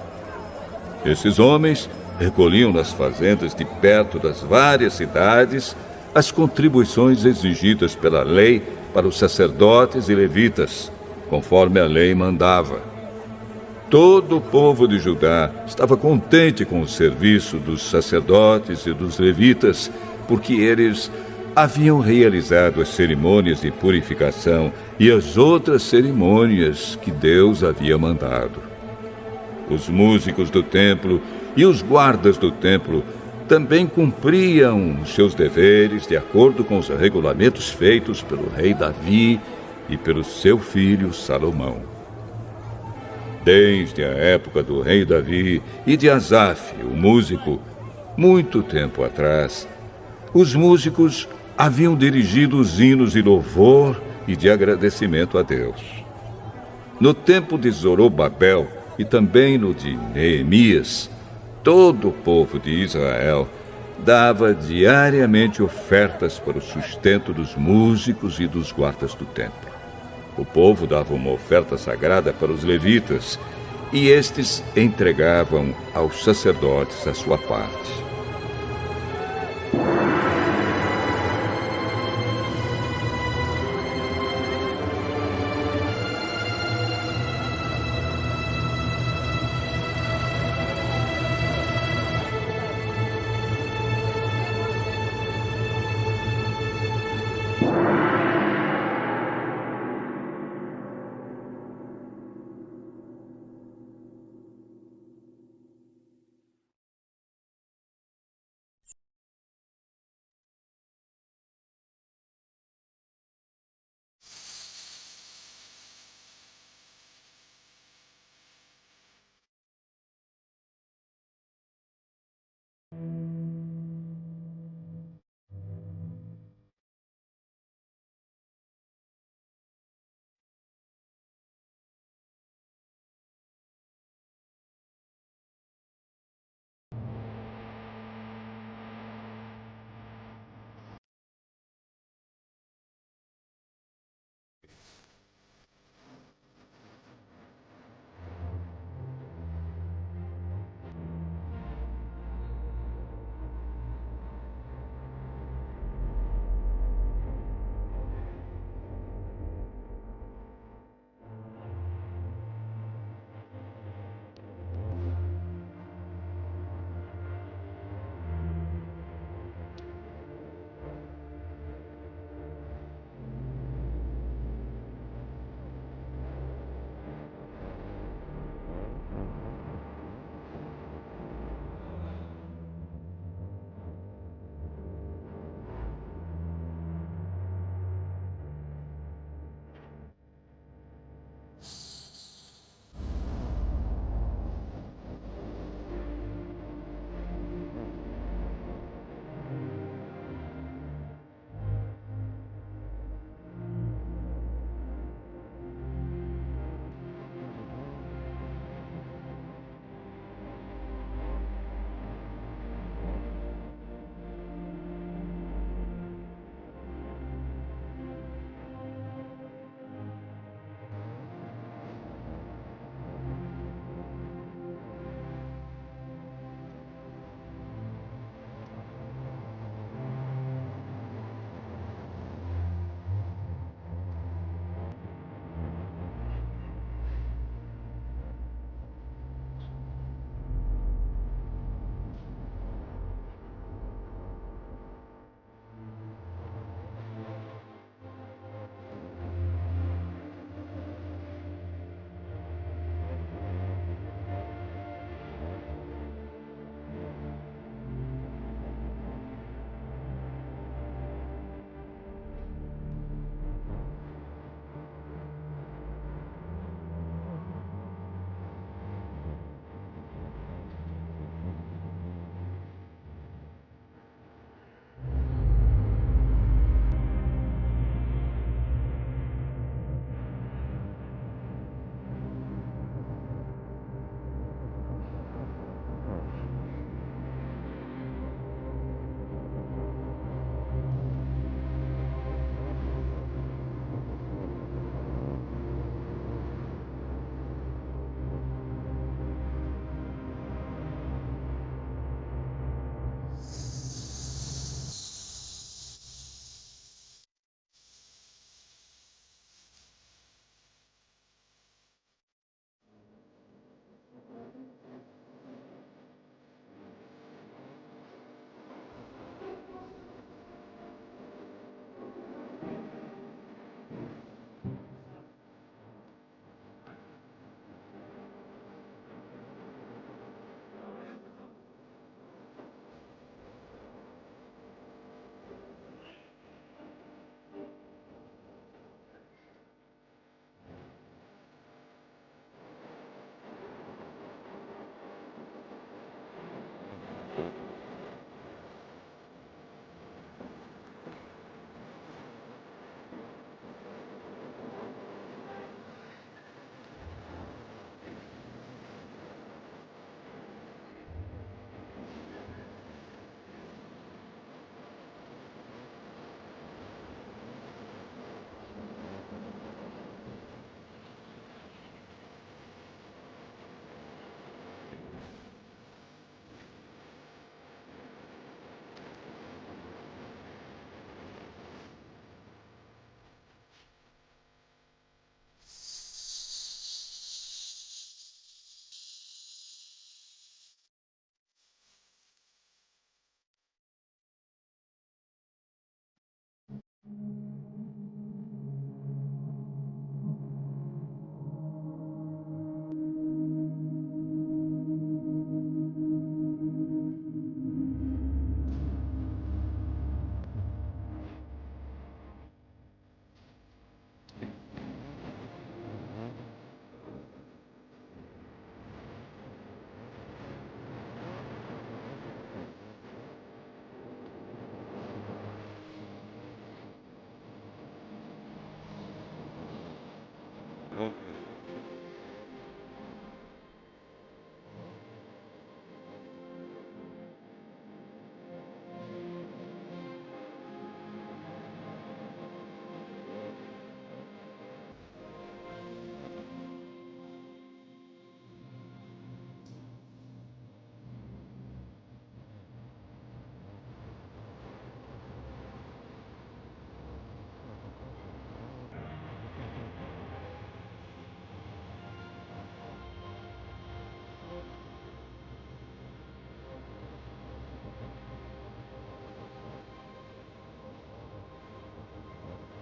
A: Esses homens recolhiam nas fazendas de perto das várias cidades as contribuições exigidas pela lei para os sacerdotes e levitas, conforme a lei mandava. Todo o povo de Judá estava contente com o serviço dos sacerdotes e dos levitas, porque eles haviam realizado as cerimônias de purificação e as outras cerimônias que Deus havia mandado. Os músicos do templo e os guardas do templo também cumpriam os seus deveres de acordo com os regulamentos feitos pelo rei Davi e pelo seu filho Salomão. Desde a época do rei Davi e de Asaf, o músico, muito tempo atrás, os músicos haviam dirigido os hinos de louvor e de agradecimento a Deus. No tempo de Zorobabel e também no de Neemias, todo o povo de Israel dava diariamente ofertas para o sustento dos músicos e dos guardas do templo. O povo dava uma oferta sagrada para os levitas, e estes entregavam aos sacerdotes a sua parte.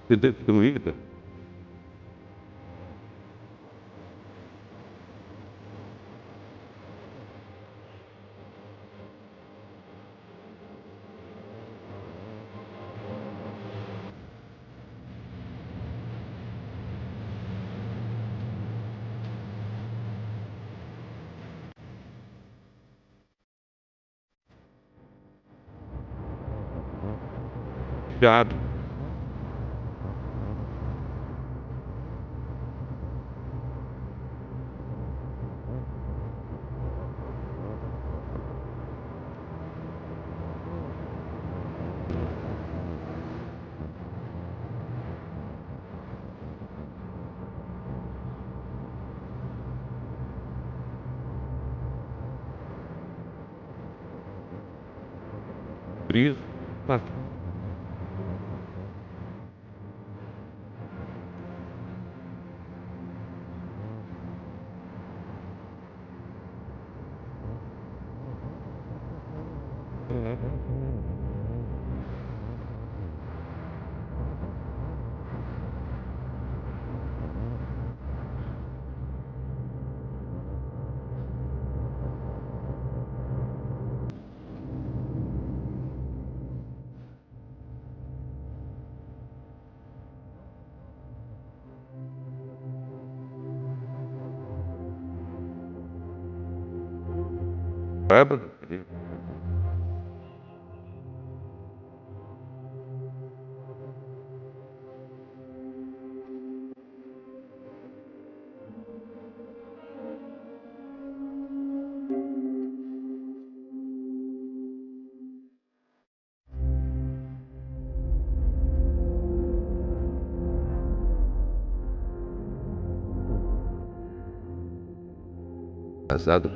A: e destruída. Cuidado. Brisa, Bárbara. Casado.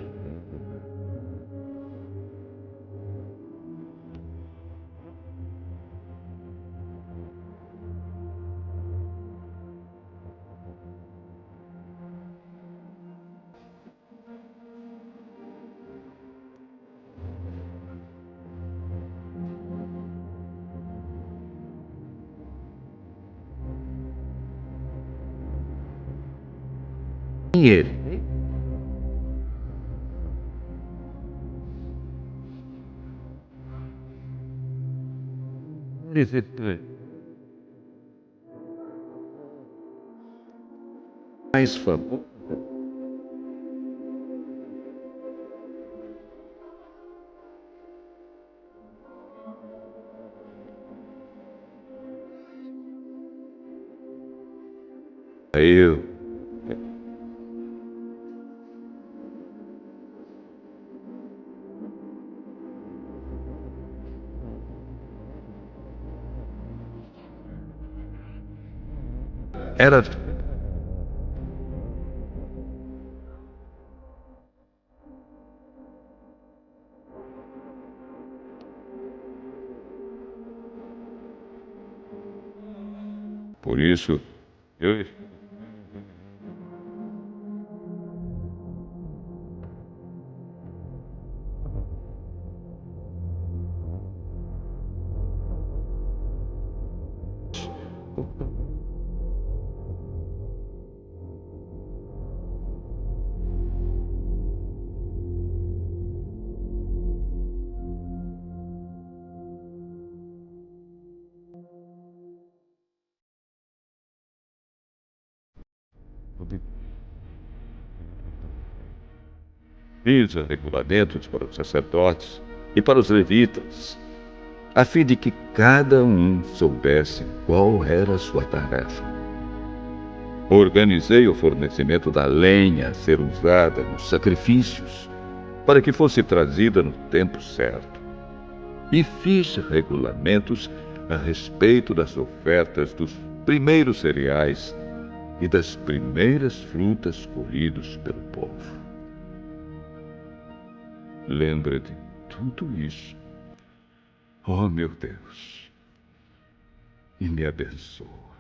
A: E ele? Mais favor. Eu. Era. Por isso, eu. Fiz regulamentos para os sacerdotes e para os levitas, a fim de que cada um soubesse qual era a sua tarefa. Organizei o fornecimento da lenha a ser usada nos sacrifícios, para que fosse trazida no tempo certo. E fiz regulamentos a respeito das ofertas dos primeiros cereais e das primeiras frutas colhidos pelo povo. Lembra de tudo isso, oh meu Deus, e me abençoa.